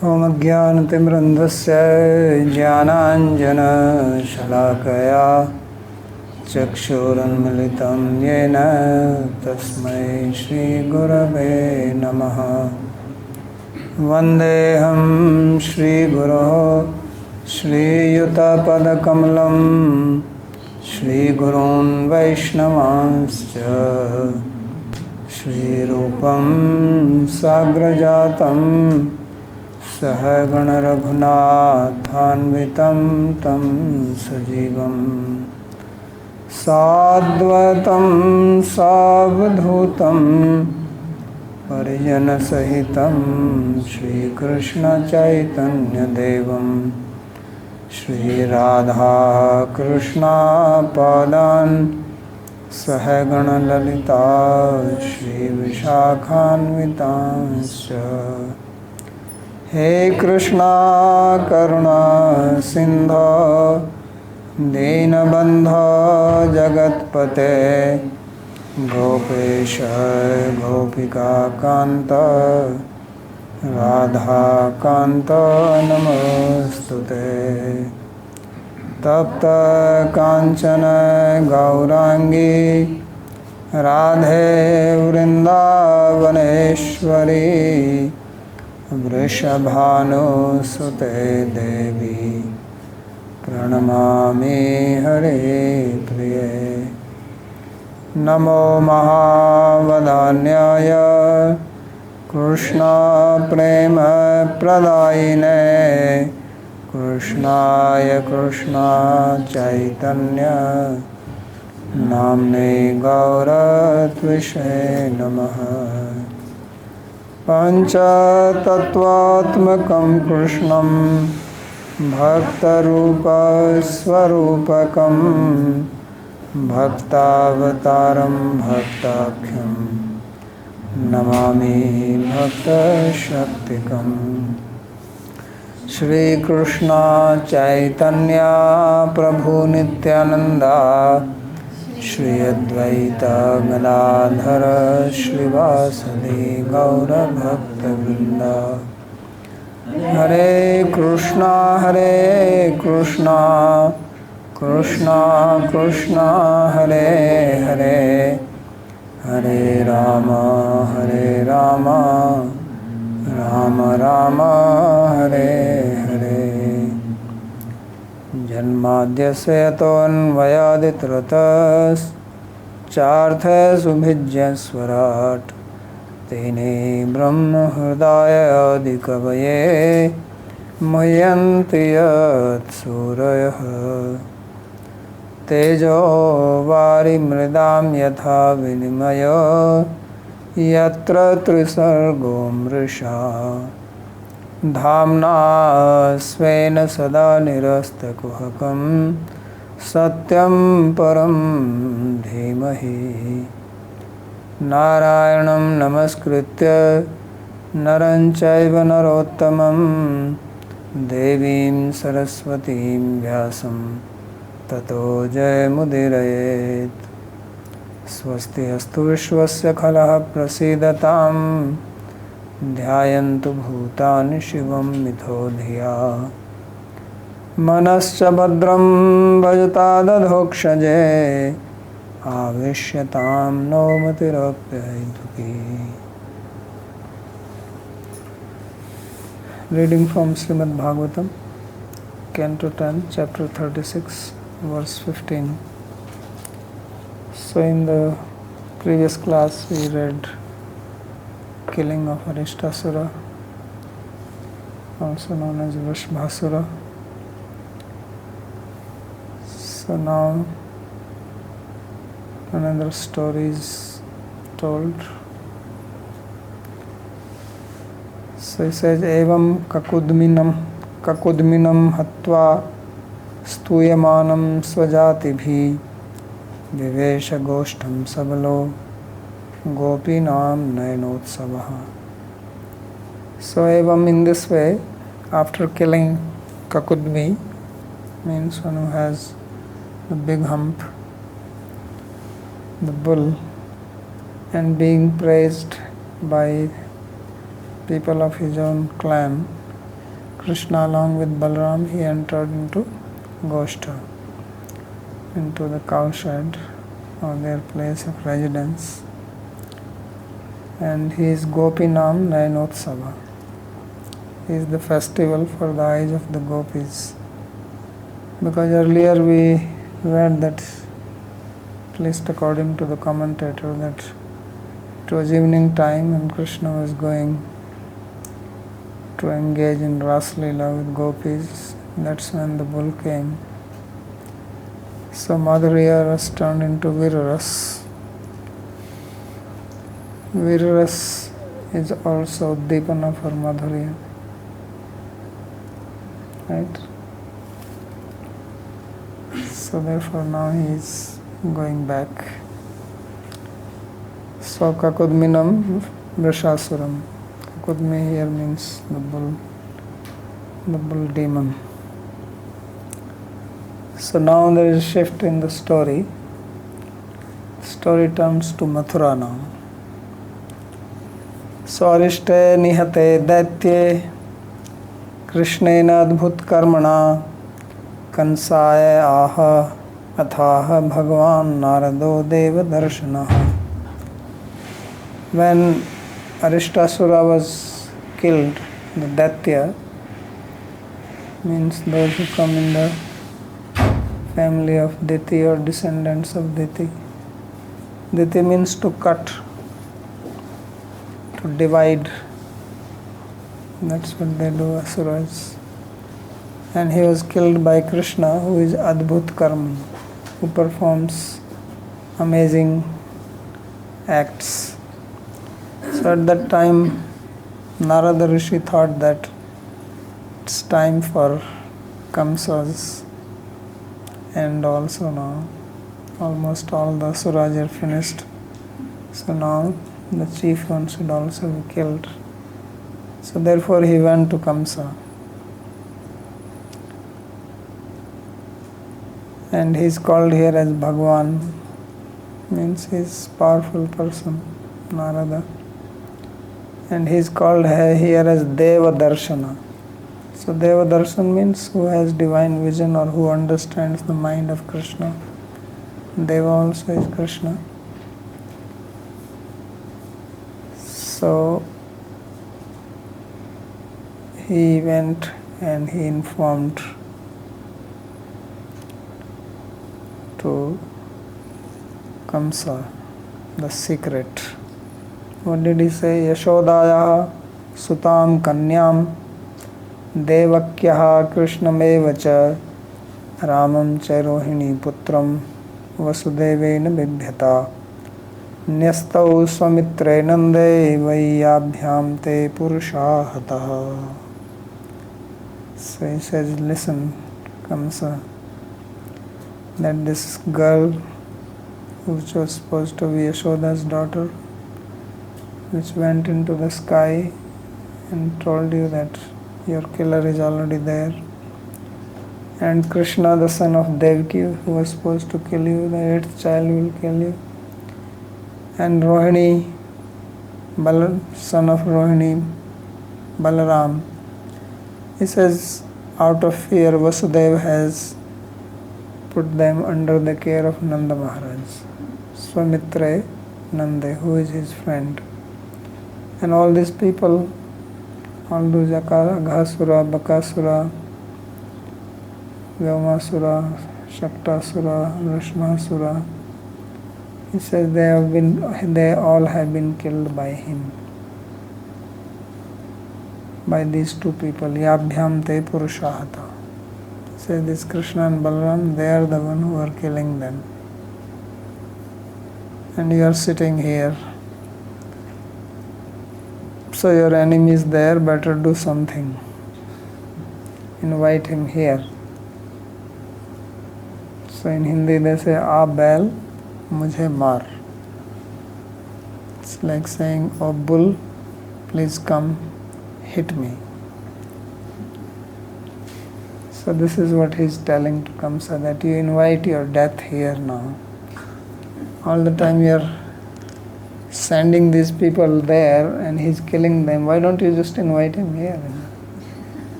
होमज्ञानतिमिरन्धस्य ज्ञानाञ्जनशलाकया चक्षुरुन्मिलितं येन तस्मै श्रीगुरवे नमः। वन्देऽहं श्रीगुरोः श्रीयुतपदकमलं श्रीगुरून् वैष्णवांश्च श्रीरूपं साग्रजातं सहगणरघुनाथान्वितं तं सजीवं साद्वैतं सावधूतं परिजनसहितं श्रीकृष्णचैतन्यदेवं श्रीराधाकृष्णपादान् सहगणललिता श्रीविशाखान्वितांश्च। हे कृष्णा करुणा सिन्धो दीनबन्धो जगत्पते गोपेश गोपिकान्त राधाकान्त नमोस्तुते। तप्त कांचन गौरांगी राधे वृंदावनेश्वरी वृषभानुसुते देवी प्रणमामि हरे प्रिये। नमो महावदान्याय कृष्ण प्रेम प्रदायिने कृष्णाय कृष्ण चैतन्य नाम्ने गौरत्विषे नमः। पंचतत्वात्मकं कृष्णं भक्तरूपस्वरूपकं भक्तावतारं भक्ताख्यं नमामि भक्तशक्तिकम्। श्री कृष्ण चैतन्य प्रभु नित्यानंदा श्री अद्वैत गदाधर श्रीवासदि गौर भक्तवृंद। हरे कृष्णा कृष्णा कृष्णा हरे हरे हरे राम राम राम हरे हरे। जन्माद्यस्य यतोऽन्वयादितरतश्चार्थसुभिज्ञस्वराट् तेने ब्रह्महृदायादिकवये मुह्यन्ति यत्सूरयः। तेजो वारिमृदां यथा विनिमयो यत्र त्रिसर्गो मृषा धाम्ना स्वेन सदा निरस्तकुहकं सत्यं परं धीमहि। नारायणं नमस्कृत्य नरं चैव नरोत्तमं देवीं सरस्वतीं व्यासं ततो जयमुदीरयेत्। स्वस्ति अस्तु विश्वस्य खलः प्रसीदतां ध्यायन्तु भूतानि शिवं मिथो धिया। मनश्च भद्रं भजतादधोक्षजे आवेश्यतां no मतिरप्यहैतुकी। Reading from Śrīmad-Bhāgavatam, Canto 10, Chapter 36, Verse 15. So in the previous class we read killing of Arishtasura, also known as Vrishbhasura. So now another story is told. So he says, Evam kakudminam hatva stuyamanam svajatibhi विवेश गोष्ठम सबलो gopinam nayanotsabaha. So evam, in this way, after killing Kakudmi, means one who has the big hump, the bull, and being praised by people of his own clan Krishna along with Balaram, he entered into Goshta, into the cowshed or their place of residence. And he is Gopinam Nayanotsava. He is the festival for the eyes of the gopis. Because earlier we read that, at least according to the commentator, that it was evening time and Krishna was going to engage in Rāsa-līlā with gopis. That's when the bull came. So Madhurya was turned into Viraras. Viraras is also Dipana for Madhurya. Right? So therefore now he is going back. So Kakudminam Vrishasuram. Kakudmi here means the bull demon. So now there is a shift in the story. Story turns to Mathura now. Swarishte nihate daitye Krishnena adbhut karmana Kansaya aha athaha Bhagavan Narado Deva Darshanaha. When Arishtasura was killed, the Daitya means those who come in the family of Diti or descendants of Diti. Diti means to cut, to divide. That's what they do, Asuras. And he was killed by Krishna, who is Adbhut Karma, who performs amazing acts. So at that time, Narada Rishi thought that it's time for Kamsa's end also now. Almost all the Asuras are finished. So now the chief one should also be killed. So therefore he went to Kamsa. And he is called here as Bhagwan, means he is powerful person, Narada. And he is called here as Deva Darshana. So Deva Darshan means who has divine vision or who understands the mind of Krishna. Deva also is Krishna. So he went and he informed to Kamsa the secret. What did he say? Yashodaya sutam kanyam devakyaha krishnameva ramam cha rohini putram vasudevena bibhyata nyastau swamitre nande vayyabhyam te purusha hataha. So he says, listen, Kamsa, that this girl, which was supposed to be Yashoda's daughter, which went into the sky and told you that your killer is already there, and Krishna, the son of Devaki, who was supposed to kill you, the 8th child will kill you, and Rohini, son of Rohini, Balaram. He says, out of fear, Vasudeva has put them under the care of Nanda Maharaj, Swamitre Nande, who is his friend. And all these people, all those Aghasura, Bakasura, Vyomasura, Shaktasura, Rashmasura, he says they all have been killed by him. By these two people, Yabhyam te Purushahata. Say this Krishna and Balaram, they are the one who are killing them. And you are sitting here. So your enemy is there, better do something. Invite him here. So in Hindi they say, "Aa bail, mujhe maar." It's like saying, "Oh bull, please come, hit me." So this is what he is telling to Kamsa, that you invite your death here now. All the time you are sending these people there and he's killing them. Why don't you just invite him here?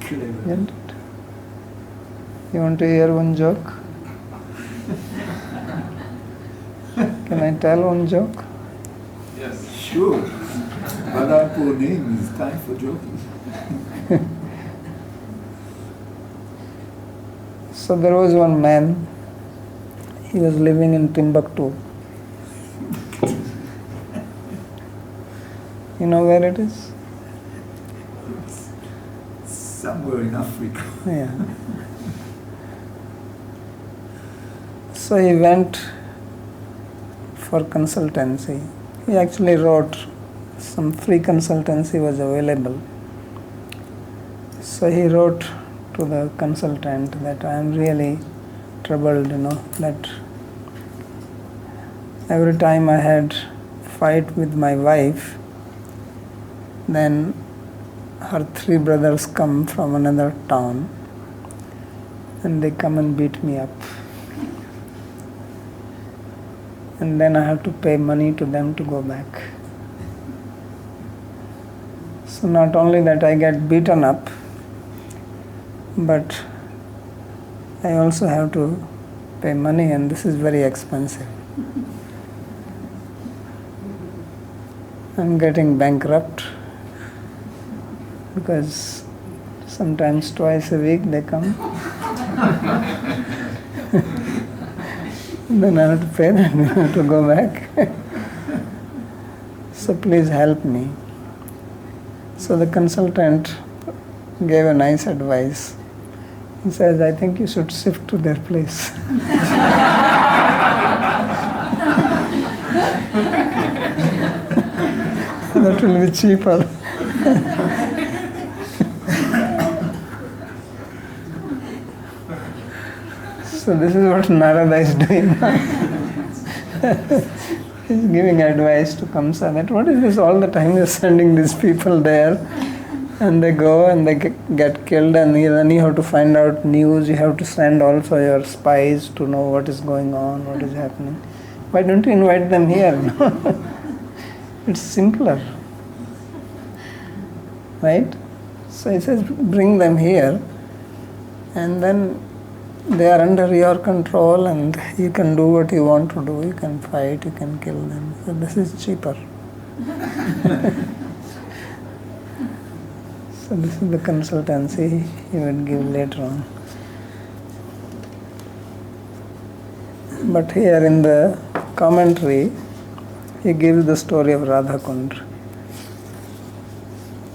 clever. Isn't it? You want to hear one joke? Can I tell one joke? Yes. Sure. But our poor name is time for joking. So there was one man, he was living in Timbuktu. You know where it is? Somewhere in Africa. Yeah. So he went for consultancy. He actually wrote some free consultancy was available. So he wrote to the consultant that I am really troubled, that every time I had fight with my wife, then her 3 brothers come from another town and they come and beat me up. And then I have to pay money to them to go back. So not only that I get beaten up, but I also have to pay money, and this is very expensive. I'm getting bankrupt because sometimes twice a week they come. Then I have to pay them to go back. So please help me. So the consultant gave a nice advice. He says, I think you should shift to their place. That will be cheaper. So this is what Narada is doing. He's giving advice to Kamsa that what is this all the time you're sending these people there and they go and they get killed, and then you have to find out news, you have to send also your spies to know what is going on, what is happening. Why don't you invite them here? It's simpler. Right? So he says bring them here and then they are under your control and you can do what you want to do. You can fight, you can kill them. So this is cheaper. So this is the consultancy he would give later on. But here in the commentary, he gives the story of Radha Kund.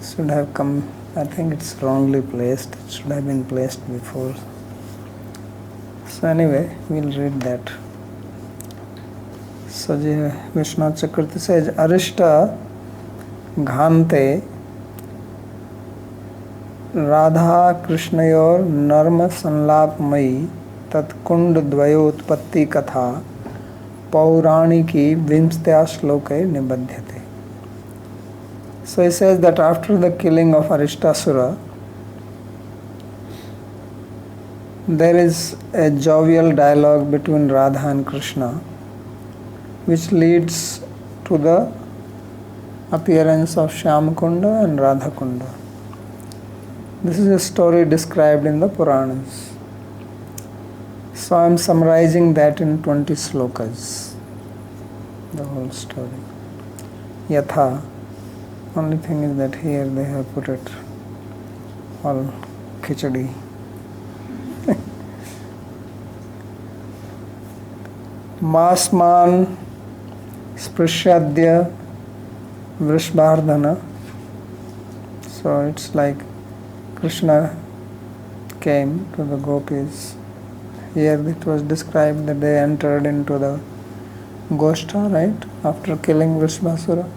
Should have come, I think it's wrongly placed. It should have been placed before. So anyway, we'll read that. So Vishwanath Chakravarti says, Arishta Ghante Radha Krishnayor Narma Sanlapmayi Tat Kund Dvayotpatti Katha Pauraniki Vimstya Shloke Nibadhyate. So he says that after the killing of Arishtasura, there is a jovial dialogue between Radha and Krishna, which leads to the appearance of Shyamkunda and Radhakunda. This is a story described in the Puranas. So I am summarizing that in 20 slokas, the whole story. Yatha, only thing is that here they have put it all khichdi. Masman Sprishadya Vrishbhardhana. So it's like Krishna came to the gopis. Here it was described that they entered into the Goshtha, right? After killing Vrishbhasura.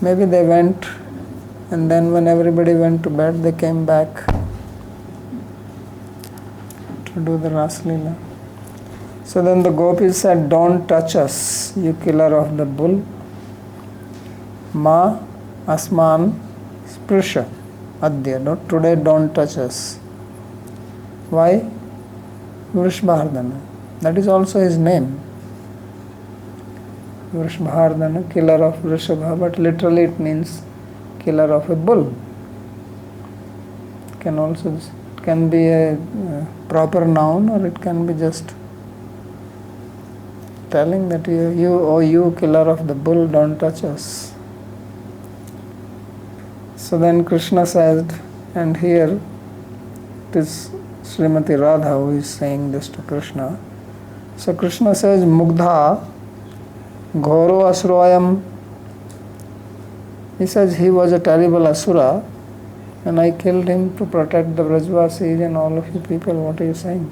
Maybe they went, and then when everybody went to bed, they came back to do the Rāsa-līlā. So then the gopis said, don't touch us, you killer of the bull. Ma asman sprisha adya. Today don't touch us. Why? Vrishbhardhana. That is also his name. Vrishbhardhana, killer of Vrishabha, but literally it means killer of a bull. It can be a proper noun, or it can be just telling that you killer of the bull, don't touch us. So then Krishna said, and here it is Srimati Radha who is saying this to Krishna. So Krishna says, Mugdha Ghoro Asuroyam. He says he was a terrible Asura, and I killed him to protect the Brajvasis and all of you people. What are you saying?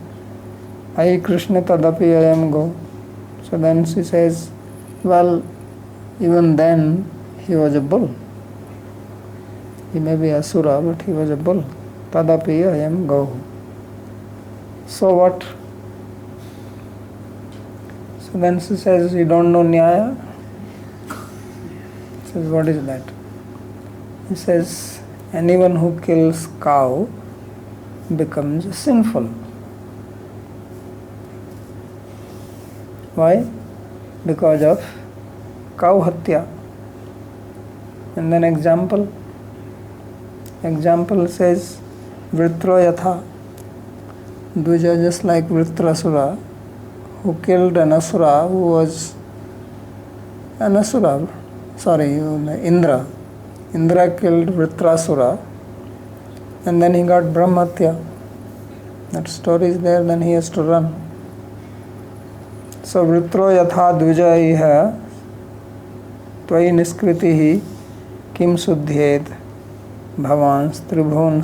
Ai Krishna tadapi ayam go. So then she says, well, even then he was a bull. He may be Asura, but he was a bull. Tadapi ayam go. So what? So then she says, you don't know Nyaya? She says, what is that? He says, anyone who kills cow becomes sinful. Why? Because of cow hatya. And then example says, Vritra yatha. Dvija, just like Vritrasura, who killed an Asura who was an Asura. Indra. Indra killed Vritrasura, and then he got Brahmatya. That story is there, then he has to run. So Vritro yatha dvija iha tvai niskritihi kim suddhyed bhavans tribhun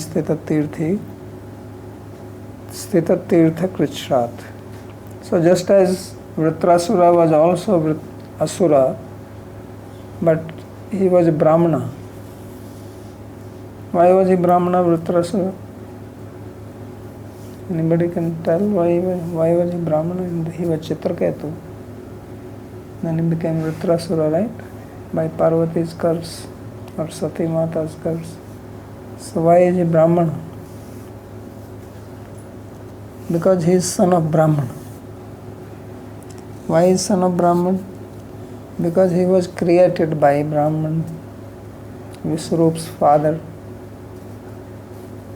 stitatirtha krishrat. So just as Vritrasura was also Asura, but he was a Brahmana. Why was he Brahmana, Vritrasura? Anybody can tell why was he Brahmana? And he was Chitraketu. Then he became Vritrasura, right? By Parvati's curse or Sati Mata's curse. So why is he Brahmana? Because he is son of Brahman. Why is son of Brahman? Because he was created by Brahman, Viswarup's father.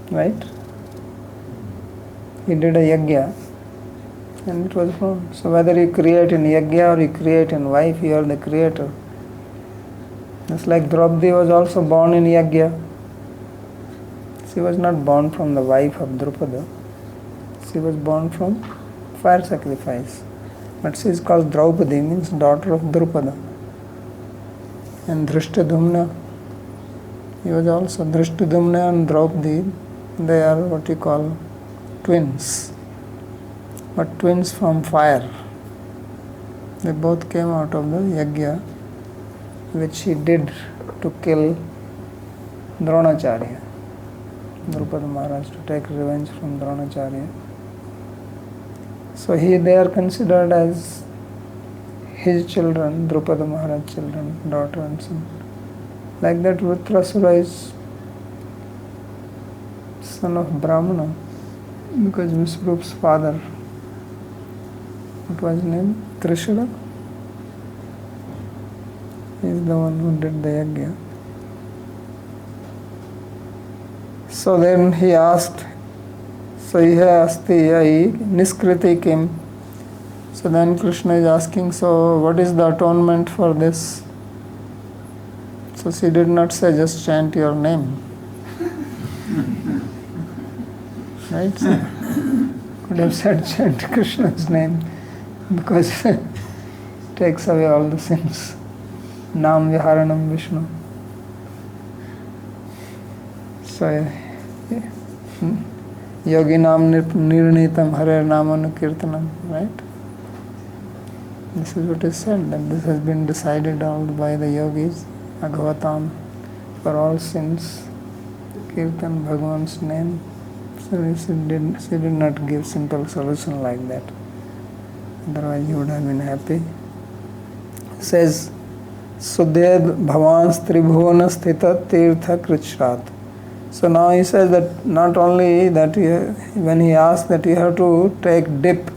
Right? He did a yajna and it was born. So whether you create in yajna or you create in wife, you are the creator. Just like Draupadi was also born in yajna. She was not born from the wife of Drupada. She was born from fire sacrifice. But she is called Draupadi, means daughter of Drupada. And Drishtadumna, he was also Drishtadumna and Draupadi. They are what you call twins, but twins from fire. They both came out of the yajna which he did to kill Dronacharya, Drupada Maharaj, to take revenge from Dronacharya. So they are considered as his children, Drupada Maharaj children, daughter and son. Like that, Vritrasura is son of Brahmana, because Viswarup's father, what was his name? Trishula? He is the one who did the yajna. So then he asked, so iha asti ai niskriti kim. So then Krishna is asking, so what is the atonement for this? So she did not say, just chant your name. Right? So could have said, chant Krishna's name, because it takes away all the sins. Nam Viharanam Vishnu. So, Yogi Nam Nirnitam Hare Namanu Kirtanam, right? This is what is said, that this has been decided all by the yogis, Bhāgavatam, for all sins, Kirtan Bhagavan's name. So she did not give simple solution like that. Otherwise you would have been happy. It says, Sudhed Bhavans Tribhuna Sthita Tirtha Krishrat. So now he says that not only that when he asked that you have to take dip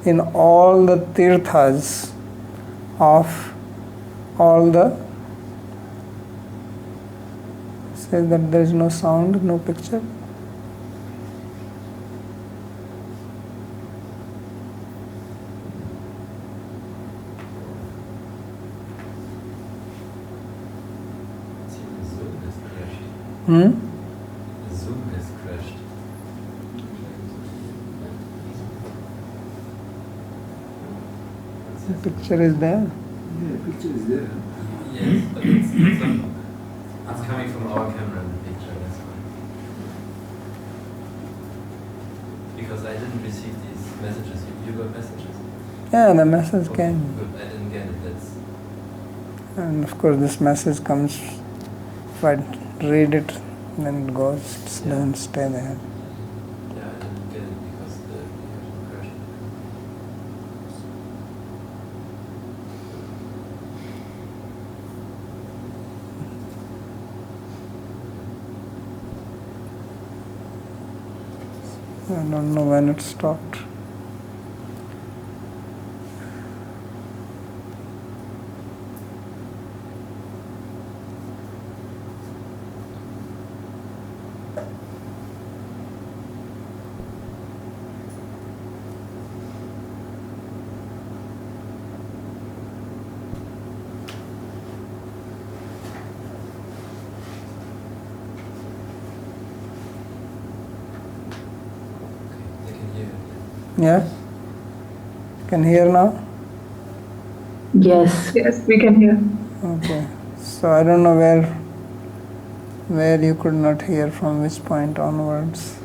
in all the tirthas of all the, says that there is no sound, no picture. Hmm? Zoom has crashed. The picture is there. Yeah, picture is there. Yes, but it's coming from our camera in the picture, that's why. Because I didn't receive these messages. You got messages? Yeah, the message Okay, came. good. I didn't get it. That's And of course this message comes, if I read it, then it goes, it doesn't stay there. yeah, I didn't get it because the video crashed. I don't know when it stopped. They can hear it. Yeah? Can hear now? Yes. Yes, we can hear. Okay. So I don't know where you could not hear, from which point onwards.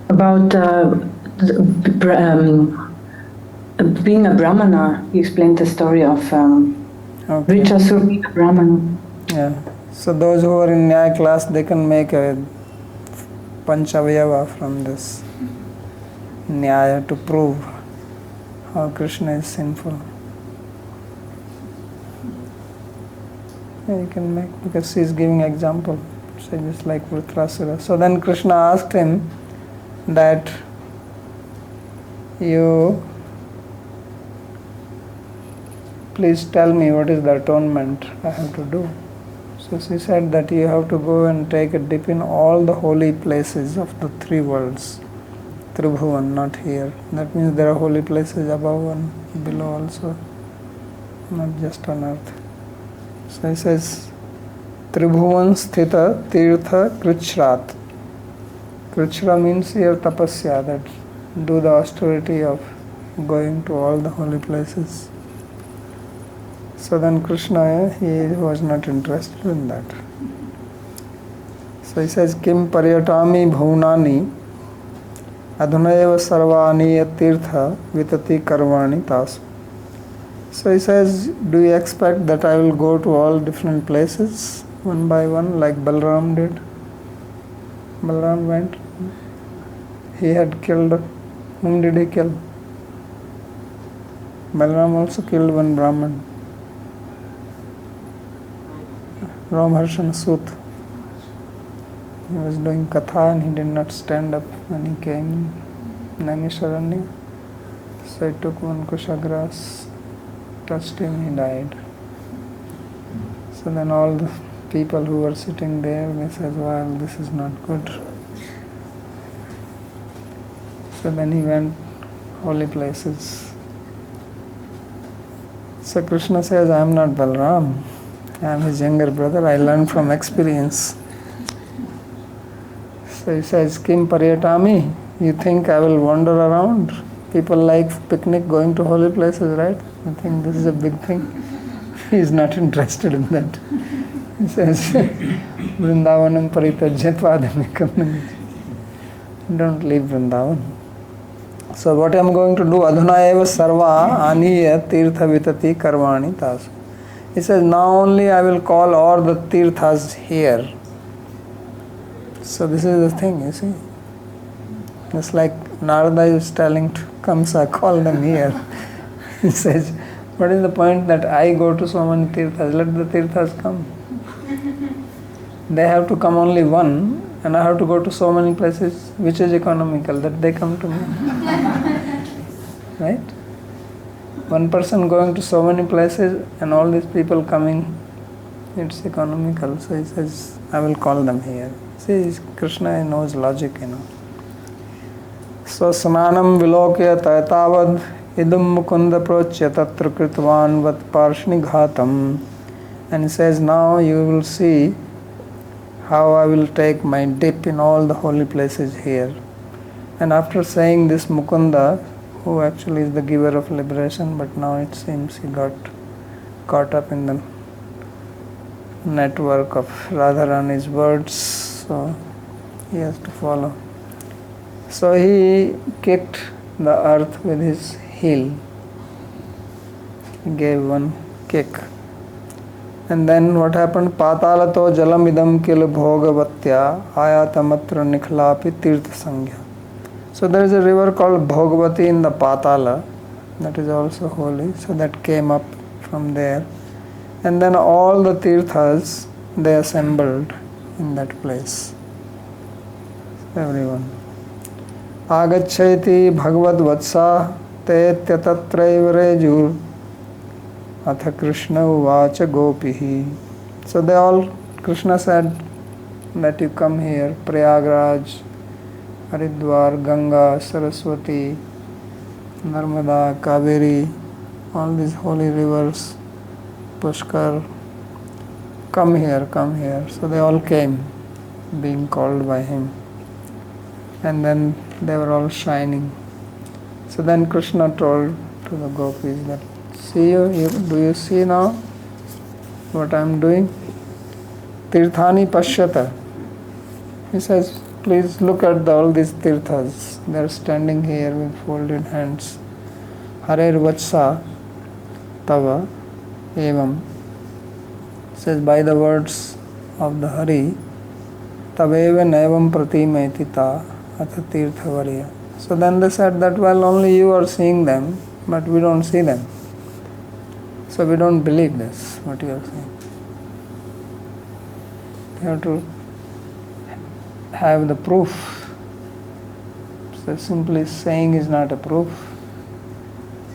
About being a Brahmana, you explained the story of Okay. Vritrasur being a Brahmana. Yeah. So those who are in Nyaya class, they can make a Panchavayava from this Nyaya to prove how Krishna is sinful. Yeah, you can make, because he is giving example. So just like Vritrasura. So then Krishna asked him that you please tell me what is the atonement I have to do. So she said that you have to go and take a dip in all the holy places of the three worlds. Tribhuvan, not here. That means there are holy places above and below also, not just on earth. So he says, Tribhuvan sthita tirtha krichrat. Krichra means here tapasya, that do the austerity of going to all the holy places. So then Krishna, he was not interested in that. So he says, Kim paryatami bhunani adhunayeva sarvani tirtha vitati karvani tasu. So he says, do you expect that I will go to all different places one by one like Balram did? Balram went. He had killed, whom did he kill? Balram also killed one Brahman. Ramharshan Sut. He was doing katha and he did not stand up when he came in Naimisharanya. So he took one kushagrass, touched him, he died. So then all the people who were sitting there, they said, well, this is not good. So then he went holy places. So Krishna says, I am not Balram. I am his younger brother. I learned from experience. So he says, Kim paryatami? You think I will wander around? People like picnic, going to holy places, right? I think this is a big thing. He is not interested in that. He says, Vrindavanam paritajyatva. Don't leave Vrindavan. So what I am going to do, adhuna eva sarva aniya tirtha vitati karvani tasu. He says, now only I will call all the tirthas here. So this is the thing, you see. It's like Narada is telling to Kamsa, call them here. He says, what is the point that I go to so many tirthas? Let the tirthas come. They have to come only one, and I have to go to so many places. Which is economical, that they come to me? Right? One person going to so many places and all these people coming, it's economical. So he says, I will call them here. See, Krishna knows logic, So snanam vilokya taitavad idam mukunda prochya tatra kritvan vat parshni ghatam. And he says, now you will see how I will take my dip in all the holy places here. And after saying this, Mukunda, who actually is the giver of liberation, but now it seems he got caught up in the network of Radharani's words, so he has to follow. So he kicked the earth with his heel. He gave one kick. And then what happened? Patalato jalamidam kil bhogavatya ayatamatra nikhlapi tirtha sangya. So there is a river called Bhagavati in the Patala, that is also holy. So that came up from there. And then all the tirthas, they assembled in that place. Everyone. Agaccheti bhagavad vatsa te tyatatraiva rejur atha Krishna uvacha gopihi. So they all, Krishna said that you come here, Prayagraj, Haridwar, Ganga, Saraswati, Narmada, Kaveri, all these holy rivers, Pushkar, come here, come here. So they all came, being called by him. And then they were all shining. So then Krishna told to the gopis that, see you, do you see now what I am doing? Tirthani pashyata. He says, please look at all these tirthas. They are standing here with folded hands. Harer vatsa tava evam. Says, by the words of the Hari, taveva naivam pratimaitita atha tirthavarya. So then they said that, well, only you are seeing them, but we don't see them. So we don't believe this, what you are saying. You have to have the proof. So simply saying is not a proof.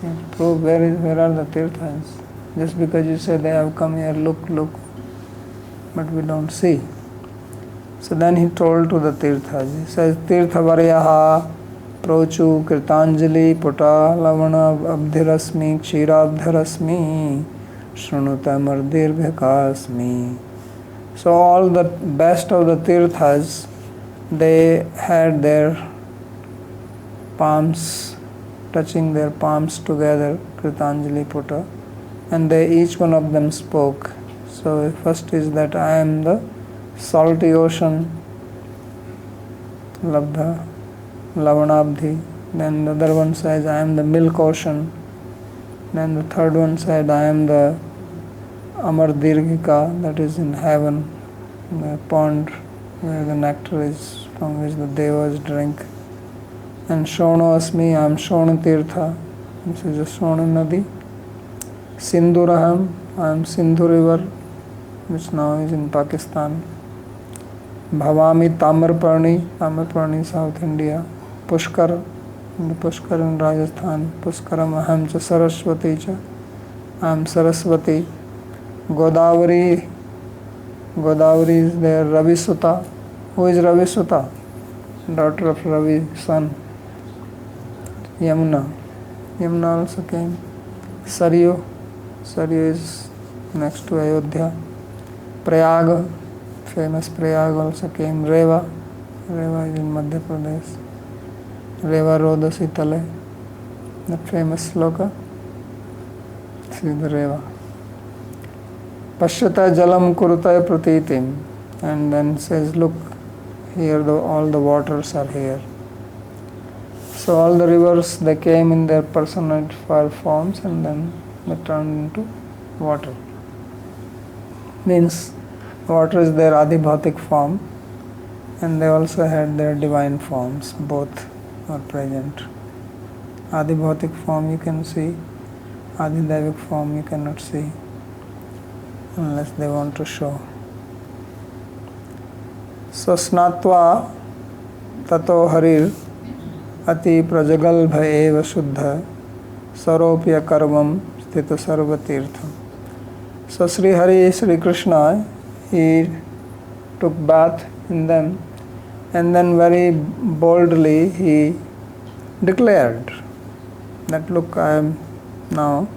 You have to prove where are the tirthas. Just because you say they have come here, look, but we don't see. So then he told to the tirthas, he says, Tirthavaryaha prochu kritanjali puta lavana abdhirasmi kshirabdharasmi shrunuta mardirghakasmi. So all the best of the tirthas, they had their palms, touching their palms together, kritanjali puta, and they each one of them spoke. So first is that I am the salty ocean, labdha, lavanabdhi. Then the other one says I am the milk ocean. Then the third one said I am the amar dirghika, that is in heaven, the pond where the nectar is, from which the devas drink. And shono asmi, I am Shona Tirtha, this is a Shona Nadi. Sindhuraham, I am Sindhu river, which now is in Pakistan. Bhavami Tamarparni, South India. Pushkar, the Pushkar in Rajasthan. Pushkaram aham cha Saraswati cha, I am Saraswati. Godavari is there. Ravi Sutta, who is Ravi Sutta? Daughter of Ravi, son. Yamuna also came. Saryu is next to Ayodhya. Prayag, famous Prayag also came. Reva is in Madhya Pradesh. Reva Rodasi Tale, that famous sloka. See the Reva. Pashyata jalam kurutaya pratitim, and then says, look, here all the waters are here. So all the rivers, they came in their personified forms and then they turned into water. Means water is their adibhautik form, and they also had their divine forms. Both are present. Adibhautik form you can see, Adidevik form you cannot see, unless they want to show. So snatva tato harir ati prajagalbha eva shuddha saropya karvam sthita sarva tirtham. So Sri Hari, Sri Krishna, he took bath in them, and then very boldly he declared that, look, I am now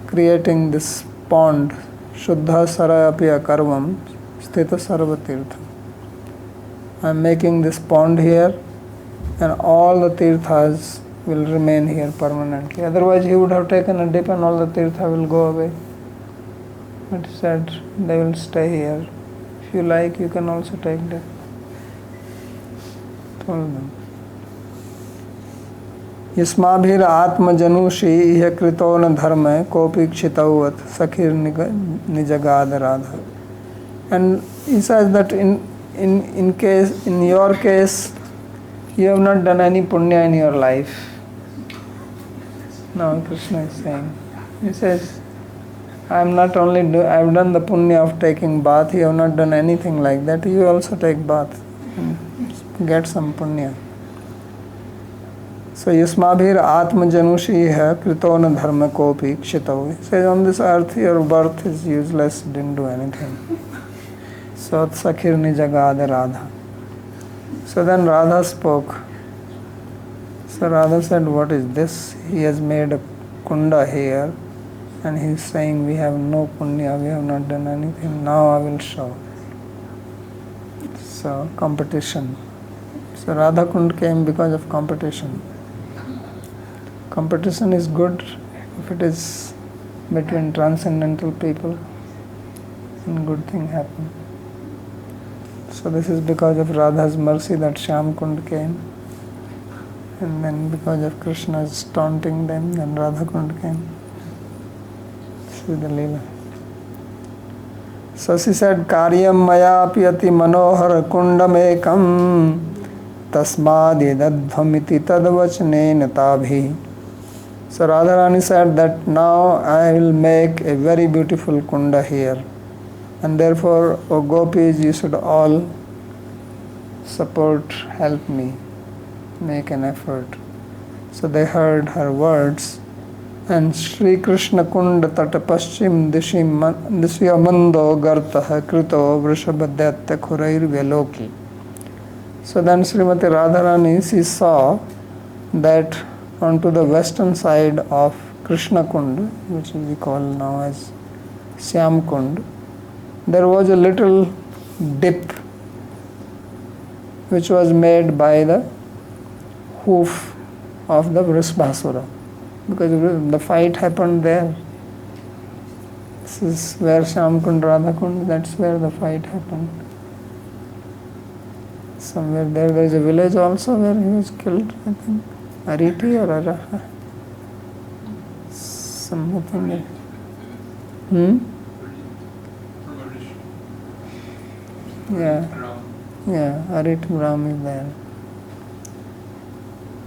creating this pond, Shuddha Sarapya Karvam Sthita Sarva Tirtham. I am making this pond here, and all the tirthas will remain here permanently. Otherwise, he would have taken a dip and all the tirtha will go away. But he said, they will stay here. If you like, you can also take dip. Told them. यस्माभिर आत्मजनुषी इह कृतो न धर्म कोपि क्षितवत सखीर निजगाद Radha. And he says that in your case, you have not done any punya in your life. Now Krishna is saying, he says, I have done the punya of taking bath. You have not done anything like that. You also take bath and get some punya. So yasmabhir atmajanushiha kritona dharma kopi kshitav. He says, on this earth your birth is useless, didn't do anything. So sakhir nijagada Radha. So then Radha spoke. So Radha said, what is this? He has made a kunda here and he is saying, we have no punya, we have not done anything. Now I will show. So competition. So Radha Kund came because of competition. Competition is good if it is between transcendental people, and good thing happen. So this is because of Radha's mercy that Shyam Kund came, and then because of Krishna's taunting them, then Radha Kund came. This is the Leela. So she said, Karyam maya piyati manohar kundam ekam tasmad yadadhvamiti tadvachnena tabhi. So Radharani said that now I will make a very beautiful kunda here, and therefore, O gopis, you should all support, help me, make an effort. So they heard her words, and Sri Krishna Kunda Tata Paschim Dishyamando Gartaha Krito Vrishabhadyatya Khurair Veloki. So then Srimati Radharani, she saw that onto the western side of Krishna Kund, which we call now as Shyam Kund, there was a little dip which was made by the hoof of the Vrishbhasura, because the fight happened there. This is where Shyam Kund, Radha Kund, that's where the fight happened. Somewhere there is a village also where he was killed, I think. Ariti or Araha? Something like Yeah, Arit Ram is there.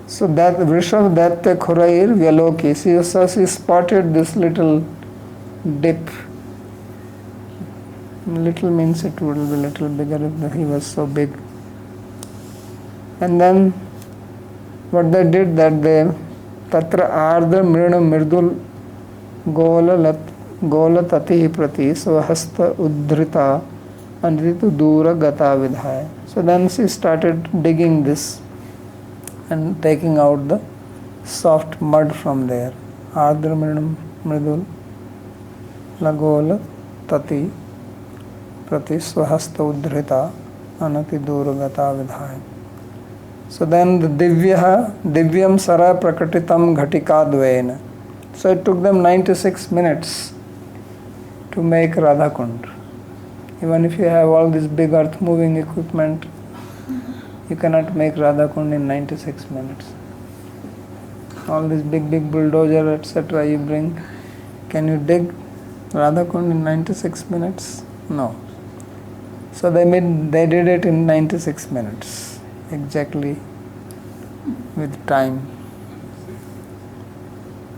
So that Vrishav Datte Khurair Vyaloki, she spotted this little dip. Little means it would be little bigger if he was so big. And then what they did, that they Tatra Ardha Mrina Mirdul Gola Tati Prati Svahasta Uddhrita Andritu Dura Gata Vidhaya. So then she started digging this and taking out the soft mud from there. Ardha Mridul Lagola Tati Prati Svahasta Uddhrita Anati Dura Gata Vidhaya. So then the Divyam Sara Prakatitam Ghatika Dvaena. So it took them 96 minutes to make Radha Kund. Even if you have all this big earth moving equipment, you cannot make Radha Kund in 96 minutes. All this big bulldozer, etc. you bring, can you dig Radha Kund in 96 minutes? No. So they did it in 96 minutes. Exactly with time.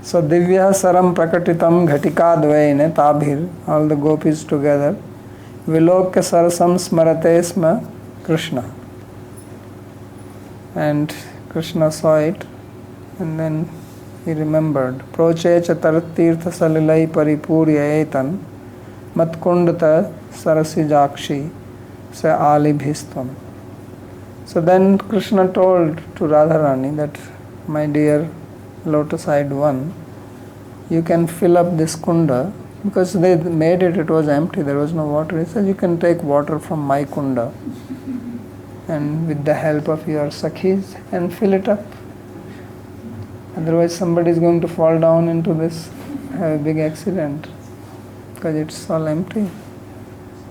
So Divya Saram Prakatitam Ghatika Dvaine Tabhir, all the gopis together, Vilokya Sarasam Smarate Sma Krishna. And Krishna saw it, and then he remembered. Proche Chatartirtha Salilai Paripurya Etan Matkundata Sarasijakshi Sa Alibhistam. So then Krishna told to Radharani that, my dear lotus-eyed one, you can fill up this kunda, because they made it was empty, there was no water. He said, you can take water from my kunda. and with the help of your sakhis and fill it up. Otherwise somebody is going to fall down into this, have a big accident, because it's all empty.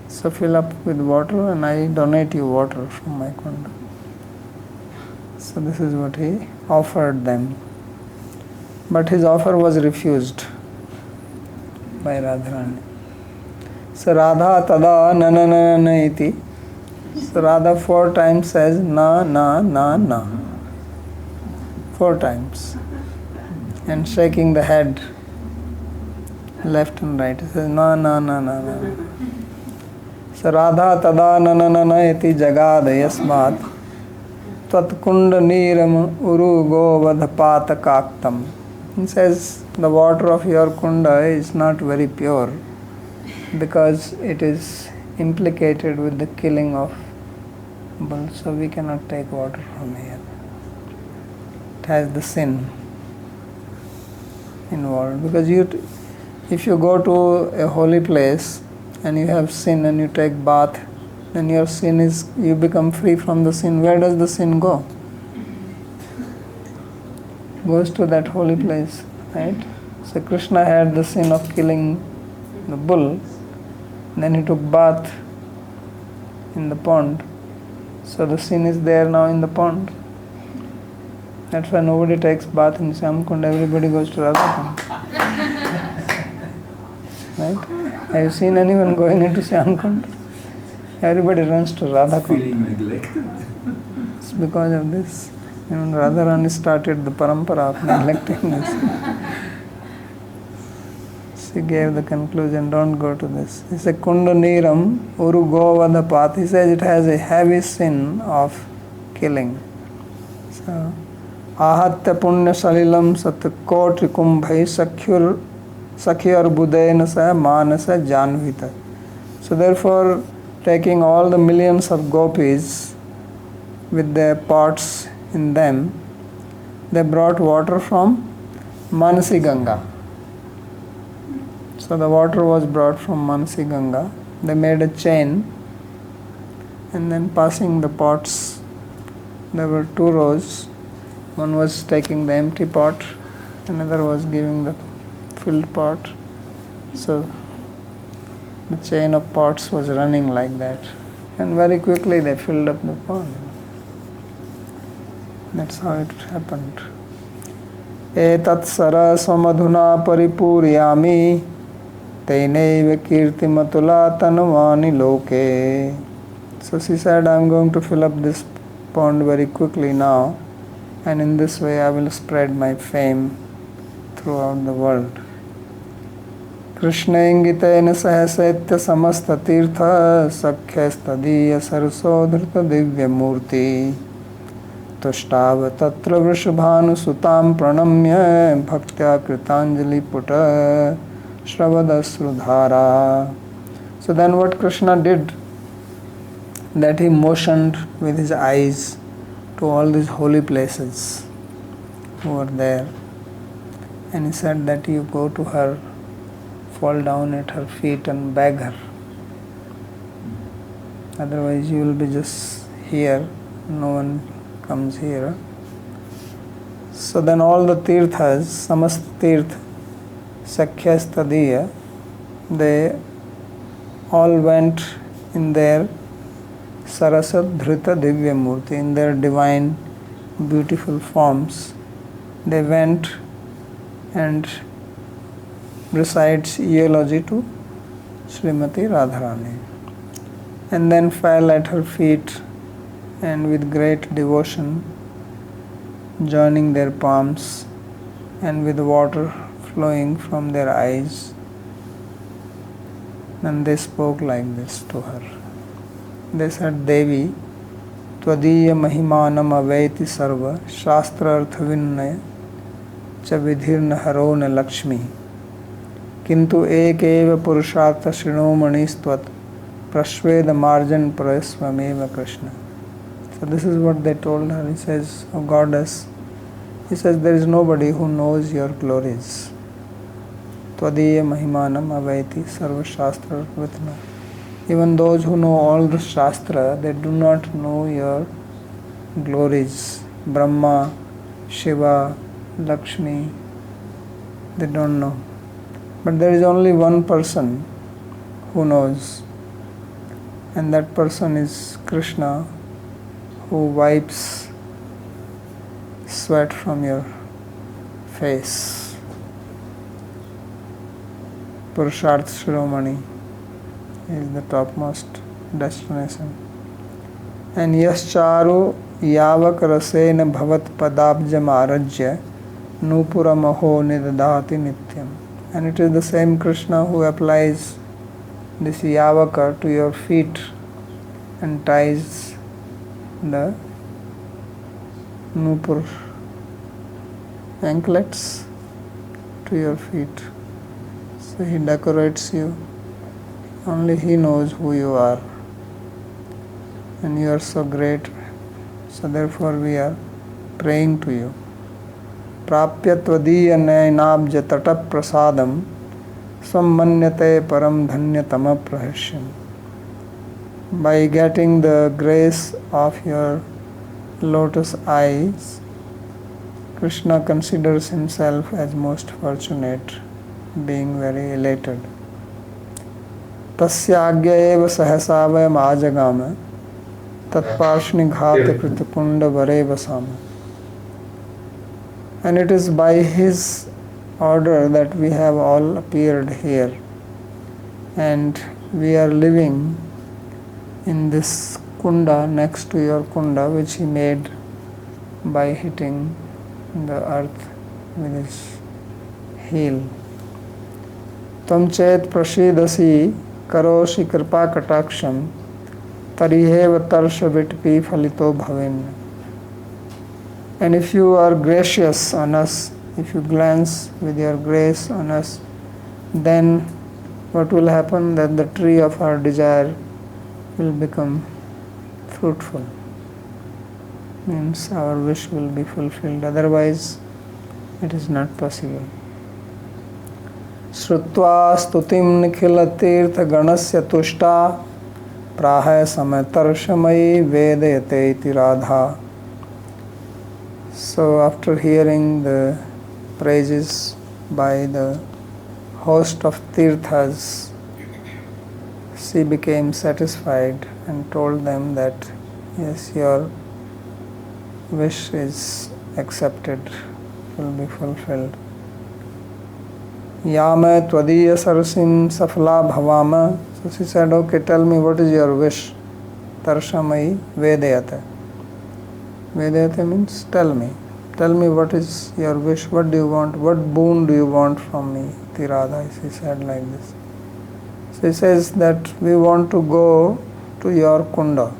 So fill up with water, and I donate you water from my kunda. So this is what he offered them. But his offer was refused by Radharani. So Radha tada na na na na iti. So Radha 4 times says na na na na. 4 times. And shaking the head left and right. He says na na na na na. So Radha tada na na na na iti jagada yasmat tatkunda neeram uru govadhapata kaktam. He says the water of your kunda is not very pure because it is implicated with the killing of bulls, so we cannot take water from here. It has the sin involved. Because if you go to a holy place and you have sin and you take bath, then your sin is, you become free from the sin. Where does the sin go? Goes to that holy place, right? So Krishna had the sin of killing the bull, then he took bath in the pond. So the sin is there now in the pond. That's why nobody takes bath in Shyamkund, everybody goes to Radhakund. Right? Have you seen anyone going into Shyamkund? Everybody runs to Radhakund. Feeling neglected. It's because of this. Even Radharani started the parampara of neglecting this. She gave the conclusion, don't go to this. He said, Kunda Neeram Uru Govadhapat. He says it has a heavy sin of killing. So, Ahatya Punya Salilam Sat Kotri Kumbhai Sakhyar Budena Sa Manasa Janvita. So therefore, taking all the millions of gopis with their pots in them, they brought water from Manasi Ganga. So the water was brought from Manasi Ganga. They made a chain, and then passing the pots, there were 2 rows. One was taking the empty pot, another was giving the filled pot. So the chain of pots was running like that, and very quickly they filled up the pond. That's how it happened. Etat sarasamadhuna paripuriyami teineva kirtimatula tanuvani loke. So she said, I am going to fill up this pond very quickly now, and in this way I will spread my fame throughout the world. Krishna ingitena sahasaitya samasta tirtha sakhyastadiya sarasodhrita divya murti tushtav tatra vrishabhanu sutam pranamya bhaktya kritanjali puta shravadasrudhara. So then what Krishna did, that he motioned with his eyes to all these holy places who were there, and he said that you go to her, fall down at her feet and beg her. Otherwise you will be just here, no one comes here. So then all the tirthas, samast tirth, sakhyastadiya, they all went in their sarasat dhrita divya murti, in their divine beautiful forms. They went and recites eulogy to Srimati Radharani, and then fell at her feet and with great devotion, joining their palms and with water flowing from their eyes, and they spoke like this to her. They said, Devi, Tvadiya Mahimanam Avaiti Sarva Shastra Artha Vinnaya Cha Vidhirna Harona Lakshmi Kintu Ekeva Purushartha Shrinomani Stvat Prashveda Marjan Prasvameva Krishna. So this is what they told her. He says, O goddess, he says, there is nobody who knows your glories. Tvadiya Mahimanam Avaiti Sarva Shastra Vitna. Even those who know all the Shastra, they do not know your glories. Brahma, Shiva, Lakshmi, they don't know. But there is only one person who knows, and that person is Krishna, who wipes sweat from your face. Purusharth Shiromani is the topmost destination. And Yascharu Yavak Rasena Bhavat Padabjam Arajya Nupuramaho Nidadati Nityam. And it is the same Krishna who applies this Yavaka to your feet and ties the Nupur anklets to your feet. So he decorates you. Only he knows who you are. And you are so great. So therefore we are praying to you. Prapyatvadiya nainabja tata prasadam sammanyate param dhanyatama prahishyam. By getting the grace of your lotus eyes, Krishna considers himself as most fortunate, being very elated. Tasyagya eva sahasavayam ajagama tatparshni ghata kritakunda varevasama. And it is by his order that we have all appeared here, and we are living in this kunda next to your kunda, which he made by hitting the earth with his heel. Tam chet prasidasi karoshi kripa kataksham tarihev tarsha vitpi phalito bhavin. And if you are gracious on us, if you glance with your grace on us, then what will happen? That the tree of our desire will become fruitful. Means our wish will be fulfilled. Otherwise, it is not possible. Shrutva stutim nikhila tirtha ganasya tushta prahaya samatarshamai vedayate iti radha. So after hearing the praises by the host of tirthas, she became satisfied and told them that yes, your wish is accepted, will be fulfilled. Yama tvadiya sarsim safla bhavama. So she said, okay, tell me what is your wish. Tarshamai vedayate. Vedayate means tell me. Tell me what is your wish, what do you want, what boon do you want from me, Tirada, she said like this. She says that we want to go to your kunda.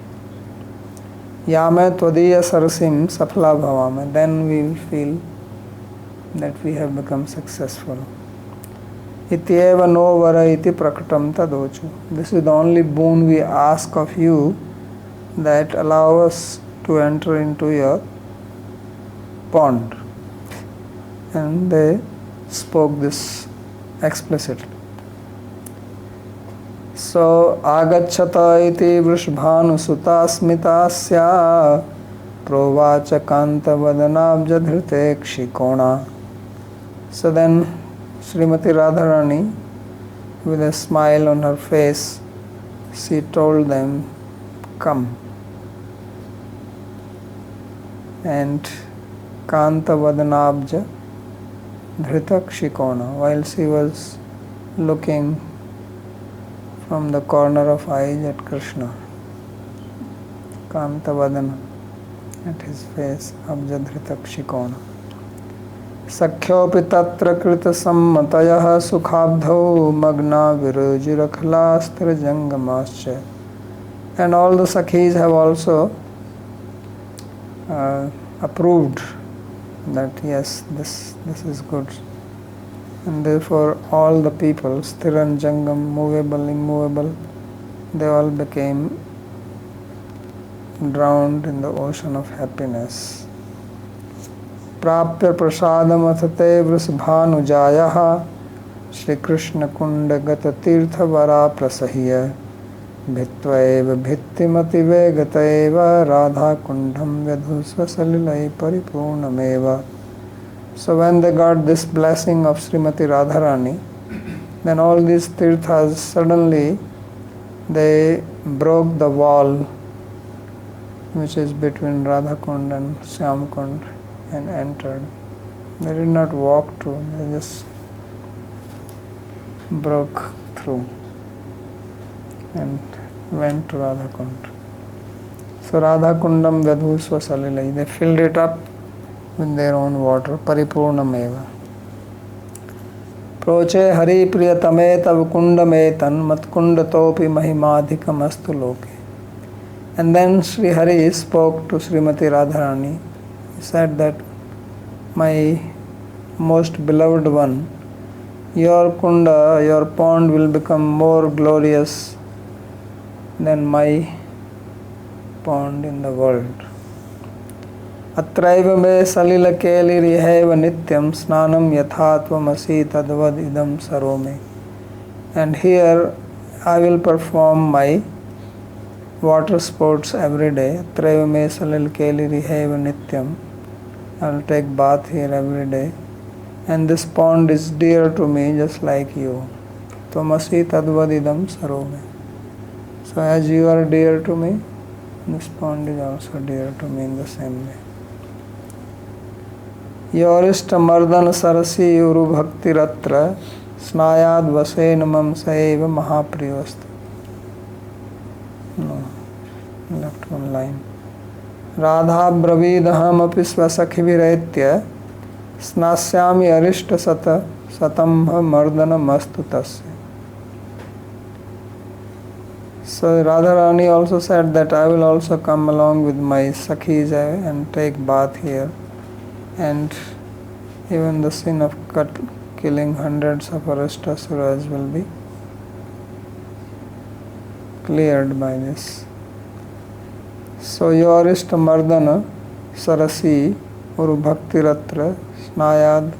Yame tvadiya sarsim safla bhavame. Then we will feel that we have become successful. Ityeva no vara iti prakatam tadochu. This is the only boon we ask of you, that allow us to enter into your pond. And they spoke this explicitly. So agacchata iti vrishbhanu sutta smitasya provacha kanta vadanabja dhrite kshikona. So then Srimati Radharani, with a smile on her face, she told them, come. And Kanta Vadanabja Dhrita Kshikona, while she was looking from the corner of eyes at Krishna, Kanta Vadana, at his face, Abja Dhrita Kshikona. Sakhyopi tatra krita sammatayah sukhabdhau magna virujirakhlastra jangamascha. And all the Sakhis have also approved that yes, this is good. And therefore all the people, Sthiran, Jangam, movable, immovable, they all became drowned in the ocean of happiness. Prapya prasadam athate vrisbhanujayaha Shri Krishna kunda gata tirtha vara prasahya भित्वैव भित्तिमतिवेगतैव राधाकुण्डं व्यधुस्व सलिलै परिपूर्णमेव. So when they got this blessing of Srimati Radharani, then all these tirthas suddenly they broke the wall which is between Radhakund and Shyamkund and entered. They did not walk through, they just broke through and went to Radhakund. So Radhakundam Vyadhusva Salilai, they filled it up with their own water, Paripurnameva. Proche Hari Priyatame Tav Kundametan Matkundatopi Mahimadhikamastu Loke. And then Sri Hari spoke to Srimati Radharani. He said that, my most beloved one, your kunda, your pond will become more glorious than my pond in the world. Atraiva me salila keli riheva nityam snanam yathatvamasi tadvad idam sarome. And here I will perform my water sports every day. Atraiva me salila keli riheva nityam. I will take bath here every day. And this pond is dear to me just like you. Tvamasi tadvad idam sarome. So as you are dear to me, this pond is also dear to me in the same way. Yorishta mardana sarasi uru bhakti ratra snayad vasen mamsaiva mahapriyasti. No, left one line. Radha bravidaham api svasakhi viretya snasyami arishta sata satambha mardana mastu tasya. So Radharani also said that I will also come along with my sakhis and take bath here. And even the sin of killing hundreds of Aristasuras will be cleared by this. So Yorishta Mardana Sarasi Uru Bhakti Ratra Snayad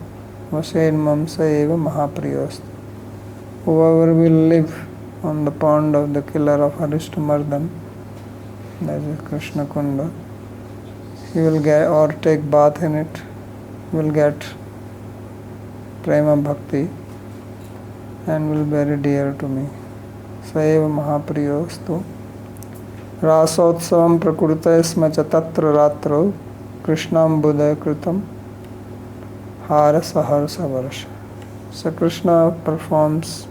Vasen Mamsa Eva Mahapriyast. Whoever will live on the pond of the killer of Arishtamardhan, that is Krishna Kunda, he will get or take bath in it, will get prema bhakti and will be very dear to me. Saeva Mahapriyostu. Rasotsavam prakurta smacha tatra ratro Krishnam Buddha Kritam Harasa Harsa Varsha. So Krishna performs